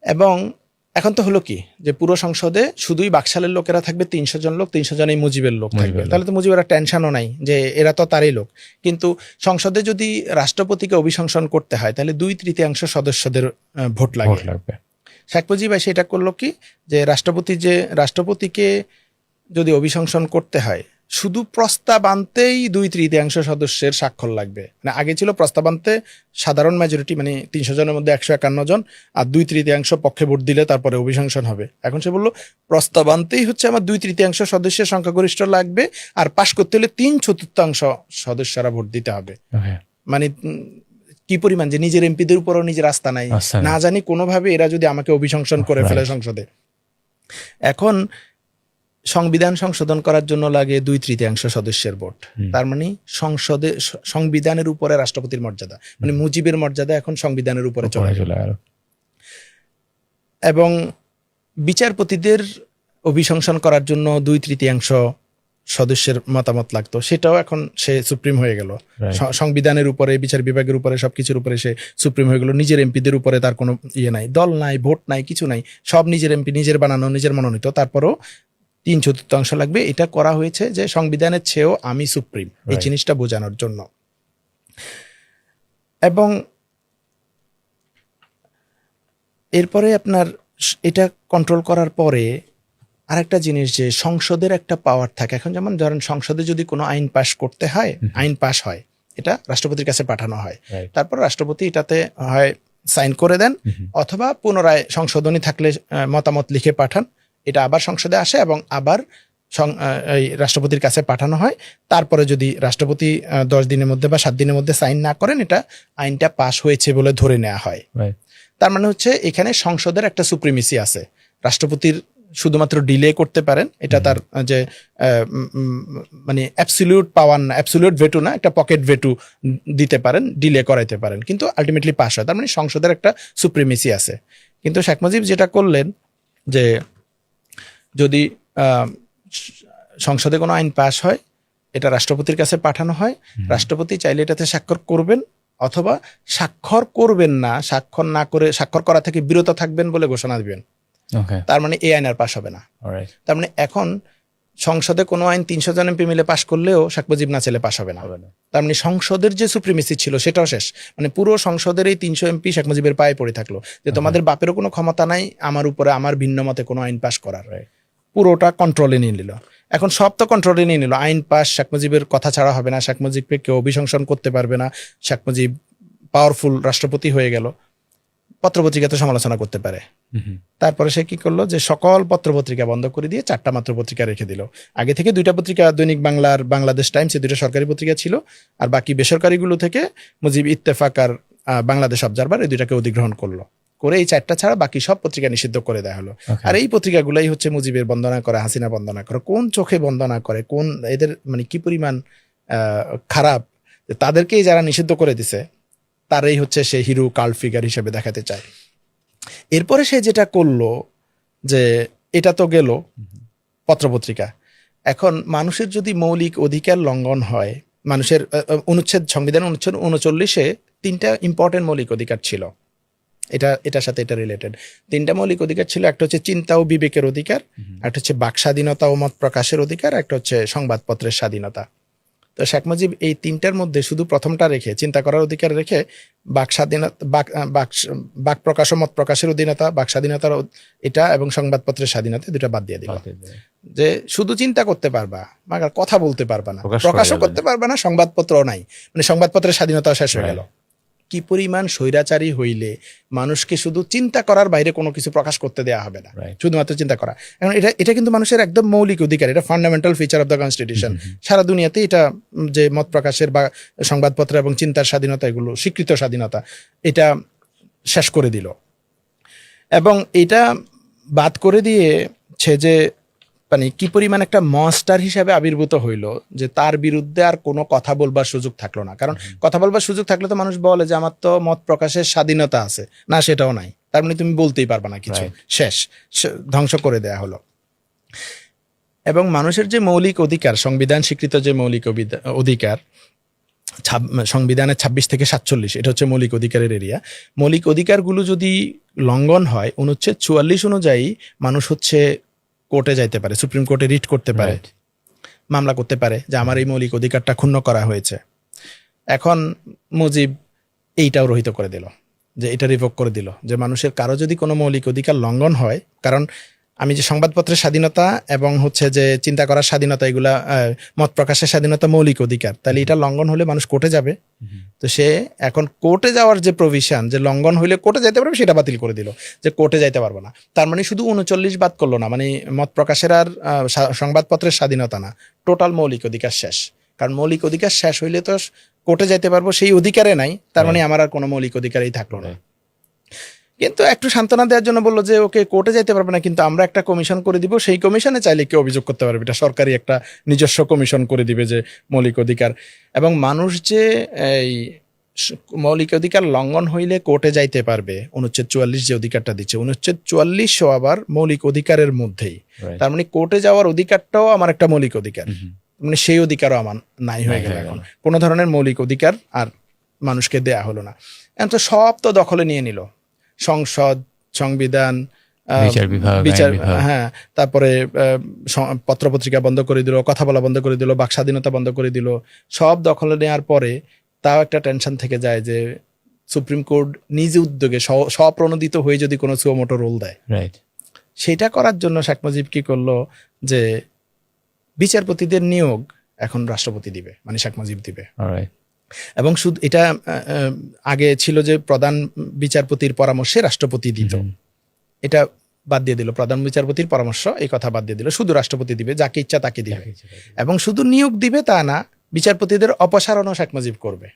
এবং এখন তো হলো কি যে পুরো সংসদে শুধুই বাকশালের লোকেরা থাকবে, 300 জন লোক, 300 জনই মুজিবের লোক থাকবে। তাহলে তো মুজিবের টেনশনও নাই যে এরা তো তারই লোক। কিন্তু সংসদে যদি রাষ্ট্রপতিকে অভিশংসন করতে হয় তাহলে 2/3 সদস্যদের ভোট লাগবে। শেখ মুজিব সেটা করলো কি যে রাষ্ট্রপতিকে যদি অভিশংসন করতে হয় শুধু প্রস্তাব আনতেই 2/3 সদস্যের স্বাক্ষর লাগবে। মানে আগে ছিল প্রস্তাব আনতে সাধারণ মেজরিটি, মানে 300 জনের মধ্যে 151 জন, আর 2/3 পক্ষে ভোট দিলে তারপরে অভিশংসন হবে। এখন সে বললো প্রস্তাব আনতেই হচ্ছে আমার 2/3 সদস্যের সংখ্যাগরিষ্ঠ লাগবে, আর পাশ করতে হলে 3/4 সদস্যরা ভোট দিতে হবে। মানে কি পরিমাণ যে নিজের এমপিদের উপরও নিজের আস্থা নাই, না জানি কোনোভাবে এরা যদি আমাকে অভিশংসন করে ফেলে সংসদে। এখন সংবিধান সংশোধন করার জন্য লাগে 2/3 সদস্যের ভোট। তার মানে সংবিধানের উপরে রাষ্ট্রপতির মর্যাদা, মানে মুজিবের মর্যাদা এখন সংবিধানের উপরে চলে গেল। এবং বিচারপতিদের অভিশংসন করার জন্য 2/3 সদস্যের মতামত লাগতো, সেটাও এখন সে সুপ্রিম হয়ে গেল। সংবিধানের উপরে, বিচার বিভাগের উপরে, সবকিছুর উপরে সে সুপ্রিম হয়ে গেল। নিজের এমপিদের উপরে তার কোনো ইয়ে নাই, দল নাই, ভোট নাই, কিছু নাই, সব নিজের এমপি, নিজের বানানো, নিজের মনোনীত। তারপরও 3/4 লাগবে। এটা করা হয়েছে যে সংবিধানের চেয়েও আমি সুপ্রিম, এই জিনিসটা বোঝানোর জন্য। এবং এরপরে আপনার এটা কন্ট্রোল করার পরে আরেকটা জিনিস যে সংসদের একটা পাওয়ার থাকে। এখন যেমন ধরেন সংসদে যদি কোনো আইন পাশ করতে হয়, আইন পাশ হয়, এটা রাষ্ট্রপতির কাছে পাঠানো হয়, তারপর রাষ্ট্রপতি এটাতে হয় সাইন করে দেন, অথবা পুনরায় সংশোধনী থাকলে মতামত লিখে পাঠান, এটা আবার সংসদে আসে এবং আবার রাষ্ট্রপতির কাছে পাঠানো হয়। তারপরে যদি রাষ্ট্রপতি 10 দিনের মধ্যে বা 7 দিনের মধ্যে সাইন না করেন, এটা আইনটা পাশ হয়েছে বলে ধরে নেওয়া হয়। তার মানে হচ্ছে এখানে সংসদের একটা সুপ্রিমেসি আছে। রাষ্ট্রপতির শুধুমাত্র ডিলে করতে পারেন, এটা তার যে মানে অ্যাবসলিউট পাওয়ার না, অ্যাবসলিউট ভেটু না, একটা পকেট ভেটু দিতে পারেন, ডিলে করাইতে পারেন, কিন্তু আলটিমেটলি পাস হয়। তার মানে সংসদের একটা সুপ্রিমেসি আছে। কিন্তু শেখ মুজিব যেটা করলেন যে যদি সংসদে কোনো আইন পাস হয়, এটা রাষ্ট্রপতির কাছে পাঠানো হয়, রাষ্ট্রপতি চাইলে এটাতে স্বাক্ষর করবেন অথবা স্বাক্ষর করবেন না, স্বাক্ষর না করে স্বাক্ষর করা থেকে বিরত থাকবেন বলে ঘোষণা দিবেন। তার মানে এই আইন আর পাস হবে না। তার মানে এখন সংসদে কোনো আইন 300 জন এমপি মিলে পাশ করলেও শেখ মুজিব না চাইলে পাশ হবে না। তার মানে সংসদের যে সুপ্রিমেসি ছিল সেটাও শেষ। মানে পুরো সংসদের এই 300 এমপি শেখ মুজিবের পায়ে পড়ে থাকলো যে তোমাদের বাপেরও কোনো ক্ষমতা নাই আমার উপরে আমার ভিন্ন মতে কোনো আইন পাশ করার। পুরোটা কন্ট্রোলে নিয়ে নিল। এখন সব তো কন্ট্রোলে নিয়ে নিল, আইন পাস, শেখ মুজিবের কথা ছাড়া হবে না, শেখ মুজিবকে কেউ অভিশংসন করতে পারবে না, শেখ মুজিব পাওয়ারফুল রাষ্ট্রপতি হয়ে গেল। পত্রপত্রিকাতে সমালোচনা করতে পারে। তারপরে সে কি করলো যে সকল পত্রপত্রিকা বন্ধ করে দিয়ে 4টা মাত্র পত্রিকা রেখে দিল। আগে থেকে 2টা পত্রিকা, দৈনিক বাংলার বাংলাদেশ টাইমস, এই 2টা সরকারি পত্রিকা ছিল, আর বাকি বেসরকারিগুলো থেকে মুজিব, ইত্তেফাক আর বাংলাদেশ অবজারভার, এই 2টাকে অধিগ্রহণ করলো। করে এই 4টা ছাড়া বাকি সব পত্রিকা নিষিদ্ধ করে দেওয়া হলো। আর এই পত্রিকাগুলাই হচ্ছে মুজিবের বন্দনা করে, হাসিনা বন্দনা করে। কোন চোখে বন্দনা করে, কোন এদের মানে কি পরিমাণ খারাপ, তাদেরকেই যারা নিষিদ্ধ করে দিছে তারাই হচ্ছে সে হিরো, কাল্ট ফিগার হিসেবে দেখাতে চায়। এরপরে সে যেটা করলো যে এটা তো গেল পত্রপত্রিকা। এখন মানুষের যদি মৌলিক অধিকার লঙ্ঘন হয়, মানুষের সংবিধান অনুচ্ছেদ 39-এ 3টা ইম্পর্টেন্ট মৌলিক অধিকার ছিল, এটার সাথে এটা রিলেটেড। 3টা মৌলিক অধিকার ছিল, একটা হচ্ছে চিন্তা ও বিবেকের অধিকার, একটা হচ্ছে বাক স্বাধীনতা ও মত প্রকাশের অধিকার, একটা হচ্ছে সংবাদপত্রের স্বাধীনতা। তো শেখ মুজিব এই 3টার মধ্যে শুধু প্রথমটা রেখে, চিন্তা করার অধিকার রেখে, বাক স্বাধীনতা, বাক প্রকাশ ও মত প্রকাশের অধীনতা, বাক স্বাধীনতার এটা এবং সংবাদপত্রের স্বাধীনতা 2টা বাদ দিয়ে দিল। যে শুধু চিন্তা করতে পারবা, মাগার কথা বলতে পারবা না, প্রকাশও করতে পারবা না, সংবাদপত্রও নাই, মানে সংবাদপত্রের স্বাধীনতাও শেষ হয়ে গেল। কি পরিমাণ স্বৈরাচারী হইলে মানুষকে শুধু চিন্তা করার বাইরে কোনো কিছু প্রকাশ করতে দেওয়া হবে না, শুধুমাত্র চিন্তা করা। এখন এটা কিন্তু মানুষের একদম মৌলিক অধিকার, এটা fundamental feature of the constitution. সারা দুনিয়াতে এটা যে মত প্রকাশের বা সংবাদপত্র এবং চিন্তার স্বাধীনতা, এগুলো স্বীকৃত স্বাধীনতা, এটা শেষ করে দিল। এবং এটা বাদ করে দিয়েছে যে মানে কি পরিমাণ একটা মনস্টার হিসাবে আবির্ভূত হইলো, যে তার বিরুদ্ধে আর কোনো কথা বলবার সুযোগ থাকলো না। কারণ কথা বলবার সুযোগ থাকলে তো মানুষ বলে যে আমার তো মত প্রকাশের স্বাধীনতা আছে, না সেটাও নাই, তার মানে তুমি বলতেই পারবা না কিছু, শেষ, ধ্বংস করে দেয়া হলো। এবং মানুষের যে মৌলিক অধিকার, সংবিধান স্বীকৃত যে মৌলিক অধিকার, সংবিধানের 26 থেকে 47, এটা হচ্ছে মৌলিক অধিকারের এরিয়া। মৌলিক অধিকারগুলো যদি লঙ্ঘন হয়, অনুচ্ছেদ 44 অনুযায়ী মানুষ হচ্ছে কোর্টে যাইতে পারে, সুপ্রিম কোর্টে রিট করতে পারে, মামলা করতে পারে যে আমার এই মৌলিক অধিকারটা ক্ষুণ্ণ করা হয়েছে। এখন মুজিব এইটাও রহিত করে দিল, যে এটা রিভোক করে দিল, যে মানুষের কারো যদি কোনো মৌলিক অধিকার লঙ্ঘন হয়, কারণ আমি যে সংবাদপত্রের স্বাধীনতা এবং হচ্ছে যে চিন্তা করার স্বাধীনতা, এগুলা মত প্রকাশের স্বাধীনতা মৌলিক অধিকার, তাহলে এটা লঙ্ঘন হলে মানুষ কোর্টে যাবে। তো সে এখন কোর্টে যাওয়ার যে প্রভিশন, যে লঙ্ঘন হইলে কোর্টে যাইতে পারবে, সেটা বাতিল করে দিল, যে কোর্টে যাইতে পারবো না। তার মানে শুধু 39 বাদ করলো না, মানে মত প্রকাশের আর সংবাদপত্রের স্বাধীনতা না, টোটাল মৌলিক অধিকার শেষ। কারণ মৌলিক অধিকার শেষ হইলে তো কোর্টে যাইতে পারবো, সেই অধিকারে নাই, তার মানে আমার আর কোনো মৌলিক অধিকারই থাকলো না। কিন্তু একটু সান্ত্বনা দেওয়ার জন্য বললো যে ওকে কোর্টে যাইতে পারবে না, কিন্তু আমরা একটা কমিশন করে দিব, সেই কমিশনে চাইলে কেউ অভিযোগ করতে পারবে, এটা সরকারি একটা নিজস্ব কমিশন করে দিবে যে মৌলিক অধিকার। এবং মানুষ যে এই মৌলিক অধিকার লঙ্ঘন হইলে কোর্টে যাইতে পারবে, অনুচ্ছেদ 44 যে অধিকারটা দিচ্ছে, অনুচ্ছেদ 44 আবার মৌলিক অধিকারের মধ্যেই, তার মানে কোর্টে যাওয়ার অধিকারটাও আমার একটা মৌলিক অধিকার, মানে সেই অধিকারও আমার নাই হয়ে গেল। এখন কোনো ধরনের মৌলিক অধিকার আর মানুষকে দেয়া হলো না। এখন তো সব তো দখলে নিয়ে নিল, সংসদ, সংবিধান, বিচার, হ্যাঁ, তারপরে পত্রপত্রিকা বন্ধ করে দিল, কথা বলা বন্ধ করে দিল, বাক স্বাধীনতা বন্ধ করে দিল। সব দখলে নেওয়ার পরে তাও একটা টেনশন থেকে যায় যে সুপ্রিম কোর্ট নিজ উদ্যোগে স্বপ্রণোদিত হয়ে যদি কোনো সুমোটো রোল দেয়, সেটা করার জন্য শেখ মুজিব কি করলো, যে বিচারপতিদের নিয়োগ এখন রাষ্ট্রপতি দিবে, মানে শেখ মুজিব দিবে। এবং শুধু এটা আগে ছিল যে প্রধান বিচারপতির পরামর্শে রাষ্ট্রপতি দিত, এটা বাদ দিয়ে দিল, প্রধান বিচারপতির পরামর্শ এই কথা বাদ দিয়ে দিল, শুধু রাষ্ট্রপতি দিবে, যাকে ইচ্ছা তাকে দিবে। এবং শুধু নিয়োগ দিবে তা না, বিচারপতিদের অপসারণও শেখ মুজিব করবে।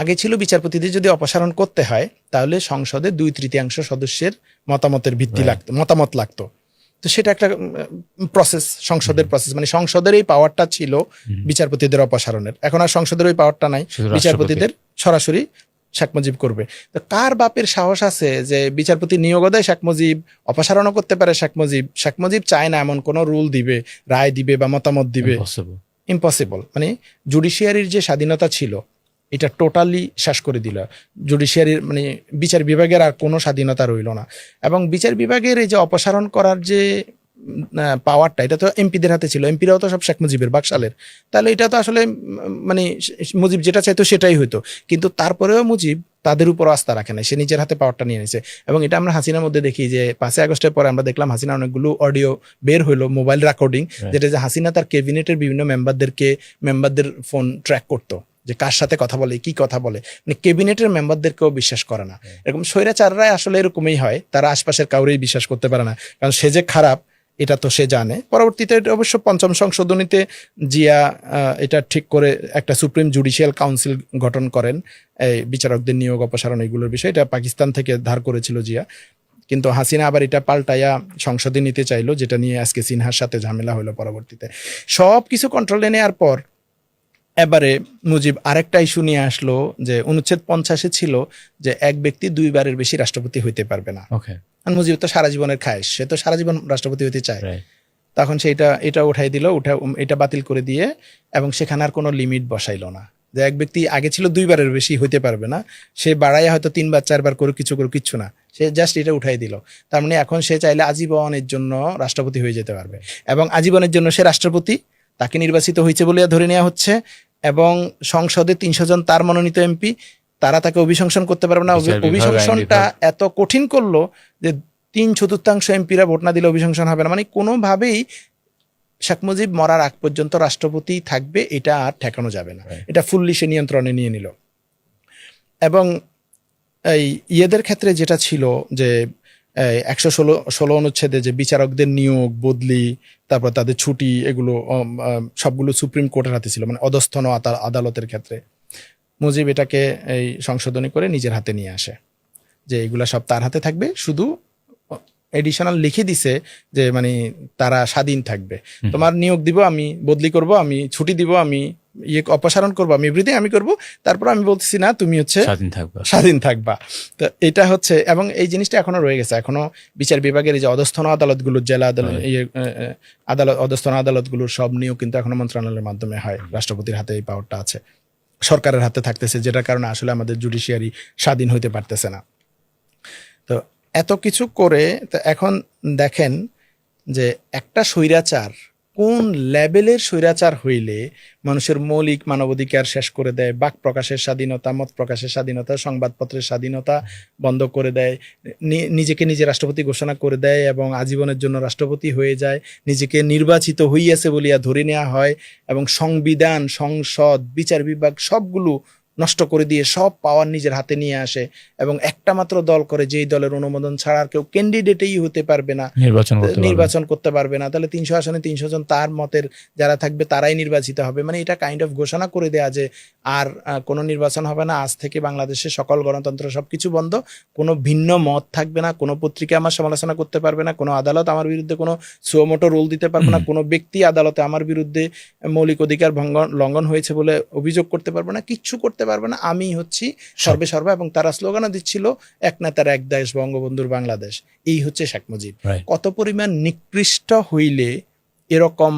আগে ছিল বিচারপতিদের যদি অপসারণ করতে হয় তাহলে সংসদে 2/3 সদস্যের মতামতের ভিত্তি লাগতো, মতামত লাগতো। তো সেটা একটা প্রসেস, সংসদের প্রসেস, মানে সংসদের এই পাওয়ারটা ছিল বিচারপতিদের অপসারণের, এখন আর সংসদের ওই পাওয়ারটা নাই, বিচারপতিদের সরাসরি শেখ মুজিব করবে। তো কার বাপের সাহস আছে যে বিচারপতি নিয়োগ দেয় শেখ মুজিব, অপসারণও করতে পারে শেখ মুজিব? শেখ মুজিব চায় না এমন কোন রুল দিবে, রায় দিবে বা মতামত দিবে, ইম্পসিবল। মানে জুডিশিয়ারির যে স্বাধীনতা ছিল এটা টোটালি শেষ করে দিল। জুডিশিয়ারির মানে বিচার বিভাগের আর কোনো স্বাধীনতা রইল না। এবং বিচার বিভাগের এই যে অপসারণ করার যে পাওয়ারটা, এটা তো এমপিদের হাতে ছিল, এমপিরাও তো সব শেখ মুজিবের বাকশালের, তাহলে এটা তো আসলে মানে মুজিব যেটা চাইতো সেটাই হইতো। কিন্তু তারপরেও মুজিব তাদের উপর আস্থা রাখে না, সে নিজের হাতে পাওয়ারটা নিয়ে নিয়েছে। এবং এটা আমরা হাসিনার মধ্যে দেখি যে 5 আগস্টের পরে আমরা দেখলাম হাসিনা অনেকগুলো অডিও বের হইলো, মোবাইল রেকর্ডিং, যেটা যে হাসিনা তার ক্যাবিনেটের বিভিন্ন মেম্বারদের ফোন ট্র্যাক করতো, যে কার সাথে কথা বলে, কি কথা বলে, মানে ক্যাবিনেটের মেম্বারদেরকেও বিশ্বাস করে না। এরকম স্বৈরাচাররাই আসলে এরকমই হয়, তারা আশপাশের কাউরেই বিশ্বাস করতে পারে না, কারণ সে যে খারাপ এটা তো সে জানে। পরবর্তীতে অবশ্য পঞ্চম সংশোধনীতে জিয়া এটা ঠিক করে একটা সুপ্রিম জুডিশিয়াল কাউন্সিল গঠন করেন এই বিচারকদের নিয়োগ অপসারণ এগুলোর বিষয়, এটা পাকিস্তান থেকে ধার করেছিল জিয়া। কিন্তু হাসিনা আবার এটা পাল্টাইয়া সংসদে নিতে চাইলো, যেটা নিয়ে আজকে সিনহার সাথে ঝামেলা হলো। পরবর্তীতে সব কিছু কন্ট্রোলে নেওয়ার পর এবারে মুজিব আরেকটা ইস্যু নিয়ে আসলো, যে অনুচ্ছেদ 50-এ ছিল যে এক ব্যক্তি 2বারের বেশি রাষ্ট্রপতি হইতে পারবে না। ওকে, আর মুজিব তো সারা জীবনের খায়েশ, সে তো সারা জীবন রাষ্ট্রপতি হতে চায়। রাইট। তখন সে এটা উঠাই দিল, এটা বাতিল করে দিয়ে, এবং সেখানে আর কোনো লিমিট বসাইলো না, যে এক ব্যক্তি আগে ছিল 2বারের বেশি হইতে পারবে না, সে বাড়াইয়া হয়তো 3বার 4বার করে কিচ্ছু না, সে জাস্ট এটা উঠাই দিল। তার মানে এখন সে চাইলে আজীবনের জন্য রাষ্ট্রপতি হয়ে যেতে পারবে, এবং আজীবনের জন্য সে রাষ্ট্রপতি, তাকে নির্বাচিত হয়েছে বলে ধরে নেওয়া হচ্ছে, এবং সংসদে 300 জন তার মনোনীত এমপি, তারা তাকে অভিশংসন করতে পারবে না। বিচার বিভাগ, অভিশংসনটা আইন বিভাগ। এত কঠিন করলো যে 3/4 এমপিরা ভোট না দিলে অভিশংসন হবে না। মানে কোনোভাবেই শেখ মুজিব মরার আগ পর্যন্ত রাষ্ট্রপতি থাকবে, এটা আর ঠেকানো যাবে না। Right. এটা ফুললি সে নিয়ন্ত্রণে নিয়ে নিল। এবং এই ইয়েদের ক্ষেত্রে যেটা ছিল যে 116 অনুচ্ছেদে যে বিচারকদের নিয়োগ, বদলি, তারপর তাদের ছুটি, এগুলো সবগুলো সুপ্রিম কোর্টের হাতে ছিল, মানে অধস্থন আদালতের ক্ষেত্রে মুজিব এটাকে এই সংশোধনী করে নিজের হাতে নিয়ে আসে, যে এগুলা সব তার হাতে থাকবে, শুধু এডিশনাল লিখে দিছে যে মানে তারা স্বাধীন থাকবে। তোমার নিয়োগ দিব আমি, বদলি করব আমি, ছুটি দিব আমি, অপসারণ করবো আমি, এভরিথিং আমি করব, তারপর আমি বলতেছি না তুমি হচ্ছে স্বাধীন থাকবা। তো এটা হচ্ছে, এবং এই জিনিসটা এখনো রয়ে গেছে, এখনো বিচার বিভাগের এই যে অধস্থন আদালতগুলো, জেলা আদালত, অধস্থন আদালতগুলোর সব নিয়োগ কিন্তু এখনো মন্ত্রণালয়ের মাধ্যমে হয়, রাষ্ট্রপতির হাতে এই পাওয়ারটা আছে, সরকারের হাতে থাকতেছে, যেটার কারণে আসলে আমাদের জুডিশিয়ারি স্বাধীন হইতে পারতেছে না। তো এত কিছু করে তো এখন দেখেন যে একটা স্বৈরাচার কোন লেভেলের স্বৈরাচার হইলে মানুষের মৌলিক মানবাধিকার শেষ করে দেয়, বাক প্রকাশের স্বাধীনতা, মত প্রকাশের স্বাধীনতা, সংবাদপত্রের স্বাধীনতা বন্ধ করে দেয়, নিজেকে নিজে রাষ্ট্রপতি ঘোষণা করে দেয় এবং আজীবনের জন্য রাষ্ট্রপতি হয়ে যায়, নিজেকে নির্বাচিত হইয়াছে বলিয়া ধরে নেওয়া হয়, এবং সংবিধান, সংসদ, বিচার বিভাগ সবগুলো নষ্ট করে দিয়ে সব পাওয়ার নিজের হাতে নিয়ে আসে, এবং একটা মাত্র দল করে, যেই দলের অনুমোদন ছাড়া আর কেউ ক্যান্ডিডেটই হতে পারবে না, নির্বাচন করতে পারবে না। তাহলে 300 আসনে 300 জন তার মতের যারা থাকবে তারাই নির্বাচিত হবে। মানে এটা কাইন্ড অফ ঘোষণা করে দেয়া যে আর কোনো নির্বাচন হবে না, আজ থেকে বাংলাদেশে সকল গণতন্ত্র সবকিছু বন্ধ, কোনো ভিন্ন মত থাকবে না, কোনো পত্রিকা আমার সমালোচনা করতে পারবে না, কোনো আদালত আমার বিরুদ্ধে কোনো সুমোটো রুল দিতে পারবে না, কোনো ব্যক্তি আদালতে আমার বিরুদ্ধে মৌলিক অধিকার লঙ্ঘন হয়েছে বলে অভিযোগ করতে পারবে না, কিচ্ছু করতে পারবে না, আমি হচ্ছি সর্বে। এবং তারা স্লোগানও দিচ্ছিল এক নেতার এক দেশ, বঙ্গবন্ধুর বাংলাদেশ। এই হচ্ছে শেখ মুজিব। কত পরিমাণ নিকৃষ্ট হইলে এরকম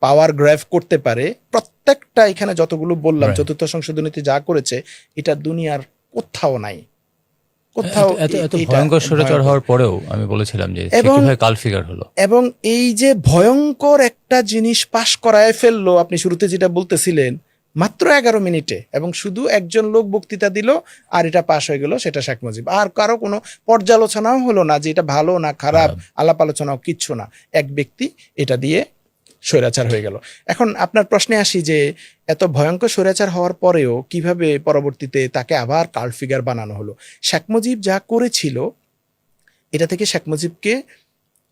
পাওয়ার গ্র্যাব করতে পারে, প্রত্যেকটা এখানে যতগুলো বললাম চতুর্থ সংশোধনীতে যা করেছে, এটা দুনিয়ার কোথাও নাই, কোথাও। এত ভয়ঙ্কর স্বৈরাচার হওয়ার পরেও আমি বলেছিলাম যে কিভাবে কাল ফিগার হলো। এবং এই যে ভয়ঙ্কর একটা জিনিস পাশ করায় ফেললো, আপনি শুরুতে যেটা বলতেছিলেন, মাত্র 11 মিনিটে, এবং শুধু একজন লোক বক্তৃতা দিল আর এটা পাশ হয়ে গেল, সেটা শেখ মুজিব। আর কারো কোনো পর্যালোচনাও হলো না যে এটা ভালো না খারাপ, আলাপ আলোচনাও কিচ্ছু না, এক ব্যক্তি এটা দিয়ে স্বৈরাচার হয়ে গেল। এখন আপনার প্রশ্নে আসি যে এত ভয়ঙ্কর স্বৈরাচার হওয়ার পরেও কিভাবে পরবর্তীতে তাকে আবার কাল্ট ফিগার বানানো হলো। শেখ মুজিব যা করেছিল, এটা থেকে শেখ মুজিবকে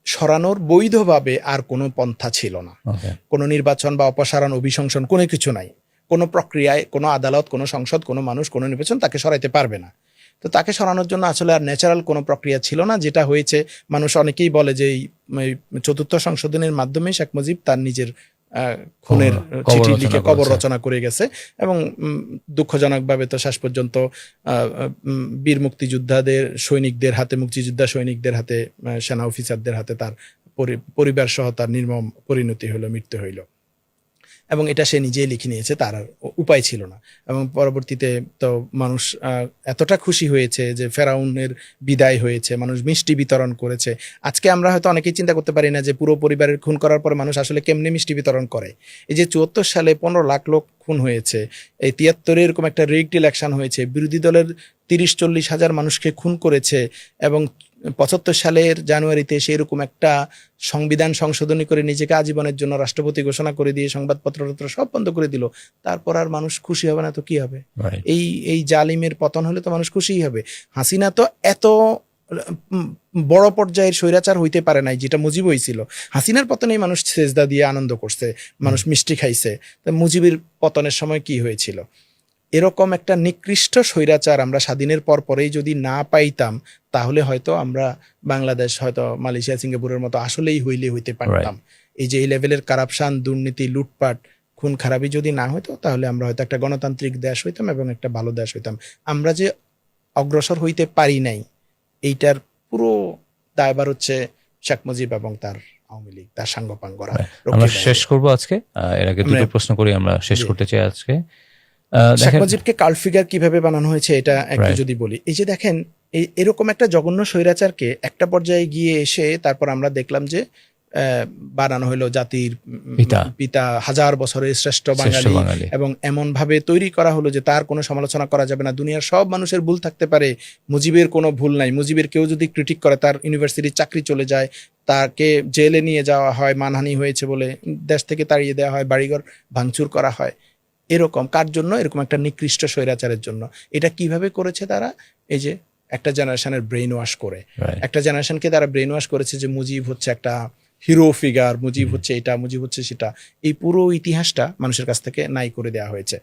সরানোর বৈধভাবে আর কোনো পন্থা ছিল না। কোনো নির্বাচন বা অপসারণ, অভিশংসন, কোনো কিছু নাই, কোনো প্রক্রিয়ায়, কোনো আদালত, কোনো সংসদ, কোনো মানুষ, কোনো নির্বাচন তাকে সরাইতে পারবে না। তো তাকে সরানোর জন্য আসলে আর ন্যাচারাল কোনো প্রক্রিয়া ছিল না। যেটা হয়েছে, মানুষ অনেকেই বলে যে এই চতুর্থ সংশোধনের মাধ্যমে শেখ মুজিব তার নিজের খুনের চিঠি লিখে কবর রচনা করে গেছে, এবং দুঃখজনকভাবে তো শেষ পর্যন্ত বীর মুক্তিযোদ্ধাদের সৈনিকদের হাতে, মুক্তিযোদ্ধা সৈনিকদের হাতে, সেনা অফিসারদের হাতে তার পরিবার সহ তার নির্মম পরিণতি হলো, মৃত্যু হইল। এবং এটা সে নিজেই লিখে নিয়েছে, তার আর উপায় ছিল না। এবং পরবর্তীতে তো মানুষ এতটা খুশি হয়েছে যে ফেরাউনের বিদায় হয়েছে, মানুষ মিষ্টি বিতরণ করেছে। আজকে আমরা হয়তো অনেকেই চিন্তা করতে পারি না যে পুরো পরিবারের খুন করার পরে মানুষ আসলে কেমনে মিষ্টি বিতরণ করে। এই যে 74 সালে 15 লাখ লোক খুন হয়েছে, এই 73 এরকম একটা রিগড ইলেকশন হয়েছে, বিরোধী দলের 30-40 হাজার মানুষকে খুন করেছে, এবং 75 সালের জানুয়ারিতে সেরকম একটা সংবিধান সংশোধনী করে নিজেকে আজীবনের জন্য রাষ্ট্রপতি ঘোষণা করে দিয়ে সংবাদপত্র সব বন্ধ করে দিল, তারপর আর মানুষ খুশি হবে না তো কি হবে? Right. এই জালিমের পতন হলে তো মানুষ খুশিই হবে। হাসিনা তো এত বড় পর্যায়ের স্বৈরাচার হইতে পারে নাই যেটা মুজিব হয়েছিল। হাসিনার পতনেই মানুষ সেজদা দিয়ে আনন্দ করছে, মানুষ মিষ্টি খাইছে। তো মুজিবের পতনের সময় কি হয়েছিল? এরকম একটা নিকৃষ্ট স্বৈরাচার আমরা স্বাধীনের পর পরেই যদি না পাইতাম, তাহলে হয়তো আমরা বাংলাদেশ হয়তো মালয়েশিয়া সিঙ্গাপুরের মতো আসলেই হইতে পারতাম। এই যে এই লেভেলের কারাপশন, দুর্নীতি, লুটপাট, খুন খারাপি যদি না হইতো, তাহলে আমরা হয়তো একটা গণতান্ত্রিক দেশ হইতাম এবং একটা ভালো দেশ হইতাম। আমরা যে অগ্রসর হইতে পারি নাই, এইটার পুরো দায়ভার হচ্ছে শেখ মুজিব এবং তার আওয়ামী লীগ, তার সাঙ্গপাঙ্গরা। আমরা শেষ করব আজকে, এর আগে দুটো প্রশ্ন করে আমরা শেষ করতে চাই আজকে। শেখ মুজিবকে কাল্ট ফিগার কিভাবে বানানো হয়েছে এটা একটু যদি বলি। এই যে দেখেন, এরকম একটা জঘন্য স্বৈরাচারকে একটা পর্যায়ে গিয়ে এসে তারপর আমরা দেখলাম যে বানানো হলো জাতির পিতা, হাজার বছরের শ্রেষ্ঠ বাঙালি, এবং এমন ভাবে তৈরি করা হলো যে তার কোনো সমালোচনা করা যাবে না। দুনিয়ার সব মানুষের ভুল থাকতে পারে, মুজিবের কোনো ভুল নাই। মুজিবের কেউ যদি ক্রিটিক করে, তার ইউনিভার্সিটির চাকরি চলে যায়, তাকে জেলে নিয়ে যাওয়া হয়, মানহানি হয়েছে বলে দেশ থেকে তাড়িয়ে দেওয়া হয়, বাড়িঘর ভাঙচুর করা হয়। এরকম কার জন্য? এরকম একটা নিকৃষ্ট স্বৈরাচারের জন্য। এটা কিভাবে করেছে তারা? এই যে একটা জেনারেশনের ব্রেইন ওয়াশ করে, একটা জেনারেশনকে তারা ব্রেইন ওয়াশ করেছে যে মুজিব হচ্ছে একটা হিরো ফিগার, মুজিব হচ্ছে এটা, মুজিব হচ্ছে সেটা। এই পুরো ইতিহাসটা মানুষের কাছ থেকে নাই করে দেওয়া হয়েছে।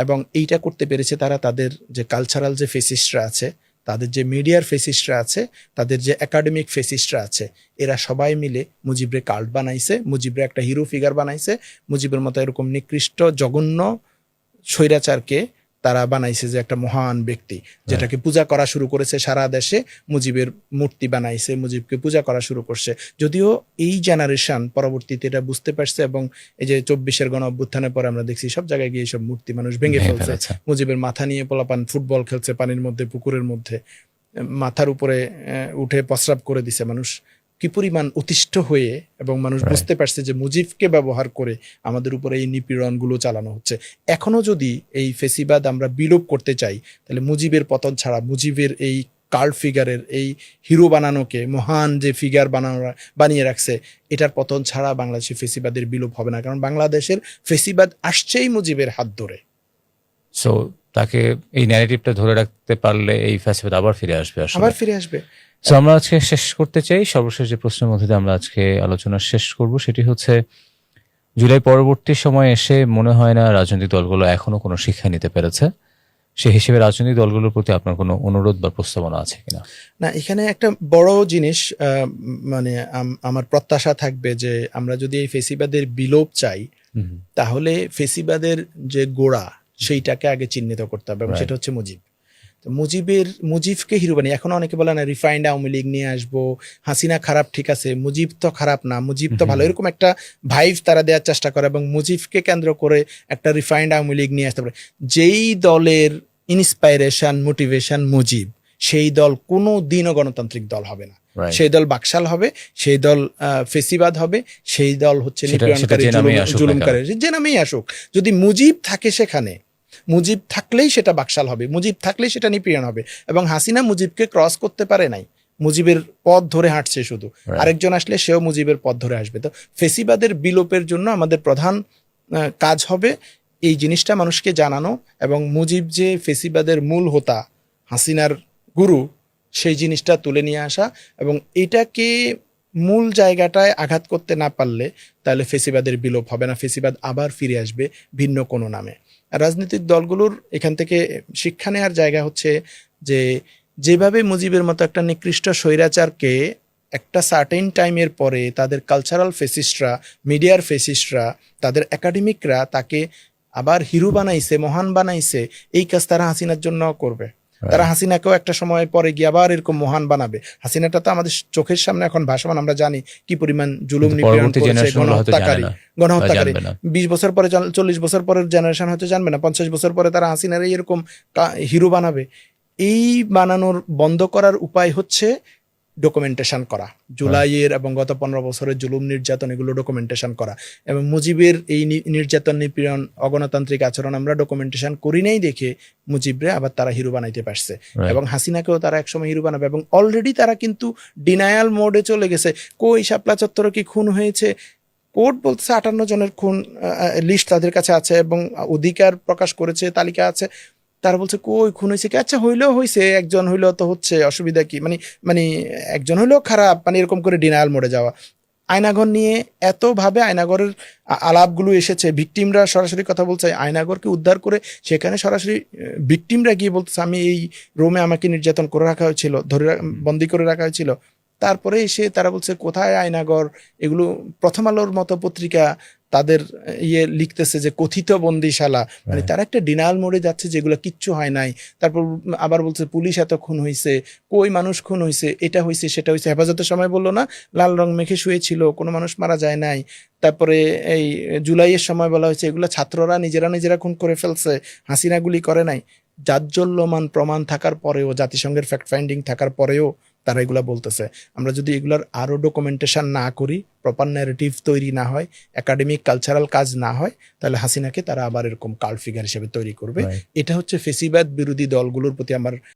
এবং এইটা করতে পেরেছে তারা। তাদের যে কালচারাল যে ফেসিস্টরা আছে, তাদের যে মিডিয়ার ফেসিস্টরা আছে, তাদের যে একাডেমিক ফেসিস্টরা আছে, এরা সবাই মিলে মুজিবরে কাল্ট বানাইছে, মুজিবরে একটা হিরো ফিগার বানাইছে। মুজিবের মতো এরকম নিকৃষ্ট জঘন্য স্বৈরাচারকে তারা বানাইছে যে একটা মহান ব্যক্তি, যেটাকে পূজা করা শুরু করেছে সারা দেশে। মুজিবের মূর্তি বানাইছে, মুজিবকে পূজা করা শুরু করছে। যদিও এই জেনারেশন পরবর্তীতে এটা বুঝতে পারছে, এবং এই যে 24-এর গণ অভ্যুত্থানের পরে আমরা দেখছি সব জায়গায় গিয়ে সব মূর্তি মানুষ ভেঙে ফেলছে। মুজিবের মাথা নিয়ে পোলাপান ফুটবল খেলছে পানির মধ্যে, পুকুরের মধ্যে, মাথার উপরে উঠে প্রস্রাব করে দিছে মানুষ। কি পরিমাণ অতিষ্ঠ হয়ে, এবং মানুষ বুঝতে পারছে যে মুজিবকে ব্যবহার করে আমাদের উপরে এই নিপীড়নগুলো চালানো হচ্ছে। এখনো যদি এই ফেসিবাদ আমরা বিলোপ করতে চাই, তাহলে মুজিবের পতন ছাড়া, মুজিবের এই কাল্ট ফিগারের এই হিরো বানানোকে, মহান যে ফিগার বানিয়ে রাখছে, এটার পতন ছাড়া বাংলাদেশের ফেসিবাদের বিলোপ হবে না। কারণ বাংলাদেশের ফেসিবাদ আসছেই মুজিবের হাত ধরে। সো তাকে এই ন্যারেটিভটা ধরে রাখতে পারলে এই ফেসিবাদ আবার ফিরে আসবে, আবার ফিরে আসবে। তো আমরা আজকে শেষ করতে চাই, সর্বশেষ যে প্রশ্নের মধ্যে দিয়ে আমরা আজকে আলোচনা শেষ করব সেটি হচ্ছে, জুলাই পরবর্তী সময়ে এসে মনে হয় না রাজনৈতিক দলগুলো এখনো কোনো শিক্ষা নিতে পেরেছে। সেই হিসেবে রাজনৈতিক দলগুলোর প্রতি আপনার কোনো অনুরোধ বা প্রস্তাবনা আছে কিনা? না, এখানে একটা বড় জিনিস, মানে আমার প্রত্যাশা থাকবে যে আমরা যদি এই ফেসিবাদের বিলোপ চাই, তাহলে ফেসিবাদের যে গোড়া সেইটাকে আগে চিহ্নিত করতে হবে, এবং সেটা হচ্ছে মুজিব। মুজিবকে হিরো বানিয়ে, এখন অনেকে বলে না রিফাইন্ড আওয়ামী লীগ নিয়ে আসবো, হাসিনা খারাপ, ঠিক আছে, মুজিব তো খারাপ না, মুজিব তো ভালো, এরকম একটা ভাইব তারা দেওয়ার চেষ্টা করে, এবং মুজিবকে কেন্দ্র করে একটা রিফাইন্ড আওয়ামী লীগ নিয়ে আসতে পারে। যেই দলের ইন্সপাইরেশন, মোটিভেশন মুজিব, সেই দল কোনো দিনও গণতান্ত্রিক দল হবে না। সেই দল বাকশাল হবে, সেই দল ফেসিবাদ হবে, সেই দল হচ্ছে নিপীড়নকারী, জুলুমকারী, যে নামেই আসুক। যদি মুজিব থাকে সেখানে, মুজিব থাকলেই সেটা বাকশাল হবে, মুজিব থাকলেই সেটা নিপীড়ন হবে। এবং হাসিনা মুজিবকে ক্রস করতে পারে নাই, মুজিবের পথ ধরে হাঁটছে শুধু। আরেকজন আসলে সেও মুজিবের পথ ধরে আসবে। তো ফেসিবাদের বিলোপের জন্য আমাদের প্রধান কাজ হবে এই জিনিসটা মানুষকে জানানো, এবং মুজিব যে ফেসিবাদের মূল হোতা, হাসিনার গুরু, সেই জিনিসটা তুলে নিয়ে আসা। এবং এটাকে মূল জায়গাটায় আঘাত করতে না পারলে তাহলে ফেসিবাদের বিলোপ হবে না, ফেসিবাদ আবার ফিরে আসবে ভিন্ন কোনো নামে। রাজনৈতিক দলগুলোর এখান থেকে শিক্ষা নেওয়ার জায়গা হচ্ছে যে, যেভাবে মুজিবের মতো একটা নিকৃষ্ট স্বৈরাচারকে একটা সার্টেন টাইমের পরে তাদের কালচারাল ফেসিস্টরা, মিডিয়ার ফেসিস্টরা, তাদের একাডেমিকরা তাকে আবার হিরো বানাইছে, মহান বানাইছে, এই কাজ তারা হাসিনার জন্য করবে। তারা হাসিনাকেও একটা সময় পরে গিয়ে আবার এরকম মহান বানাবে। হাসিনাটা তো আমাদের চোখের সামনে এখন ভাসমান, আমরা জানি কি পরিমাণ জুলুম, নিপীড়ন করেছে, গণহত্যাকারী। 20 বছর পরে, 40 বছর পরের জেনারেশন হয়তো জানবে না, 50 বছর পরে তারা হাসিনারই এরকম হিরো বানাবে। এই বানানোর বন্ধ করার উপায় হচ্ছে ডকুমেন্টেশন করা, জুলাইয়ের এবং গত 15 বছরের জুলুম নির্যাতন এগুলো ডকুমেন্টেশন করা, এবং মুজিবের এই নির্যাতন নিপীড়ন অগণতান্ত্রিক আচরণ আমরা ডকুমেন্টেশন করি নাই দেখে মুজিবরে আবার তারা হিরো বানাইতে পারছে, এবং হাসিনাকেও তারা একসময় হিরো বানাবে, এবং অলরেডি তারা কিন্তু ডিনায়াল মোডে চলে গেছে। কই শাপলা চত্বরে কি খুন হয়েছে? কোর্ট বলছে 58 জনের খুন লিস্ট তাদের কাছে আছে এবং অধিকার প্রকাশ করেছে, তালিকা আছে। তারা বলছে কই খুন হয়েছে কি? আচ্ছা হইলেও হয়েছে, একজন হইলেও তো হচ্ছে, অসুবিধা কি? মানে একজন হইলেও খারাপ, মানে এরকম করে ডিনায়াল মোডে যাওয়া। আয়নাঘর নিয়ে এতভাবে আয়নাঘরের আলাপগুলো এসেছে, ভিকটিমরা সরাসরি কথা বলছে, আয়নাঘরকে উদ্ধার করে সেখানে সরাসরি ভিকটিমরা গিয়ে বলতেছে আমি এই রুমে আমাকে নির্যাতন করে রাখা হয়েছিল, বন্দি করে রাখা হয়েছিল। তারপরে এসে তারা বলছে কোথায় আয়নাঘর? এগুলো প্রথম আলোর মতো পত্রিকা তাদের লিখতেছে যে কথিত বন্দিশালা, মানে তারা একটা ডিনায়াল মোডে যাচ্ছে যেগুলো কিচ্ছু হয় নাই। তারপর আবার বলছে পুলিশ এত খুন হয়েছে, কই মানুষ খুন হয়েছে, এটা হয়েছে সেটা হয়েছে। হেফাজতের সময় বললো না লাল রং মেখে শুয়েছিল, কোনো মানুষ মারা যায় নাই। তারপরে এই জুলাইয়ের সময় বলা হয়েছে এগুলো ছাত্ররা নিজেরা খুন করে ফেলছে, হাসিনা গুলি করে নাই। জাজ্জল্যমান প্রমাণ থাকার পরেও, জাতিসংঘের ফ্যাক্ট ফাইন্ডিং থাকার পরেও তারা এগুলা বলতেছে। আমরা যদি এগুলার আরো ডকুমেন্টেশন না করি, প্রপার ন্যারেটিভ তৈরি না হয়, একাডেমিক কালচারাল কাজ না হয়, তাহলে হাসিনাকে তারা আবার এরকম কাল্ট ফিগার হিসেবে তৈরি করবে। এটা হচ্ছে ফেসিবাদ বিরোধী দলগুলোর প্রতি আমার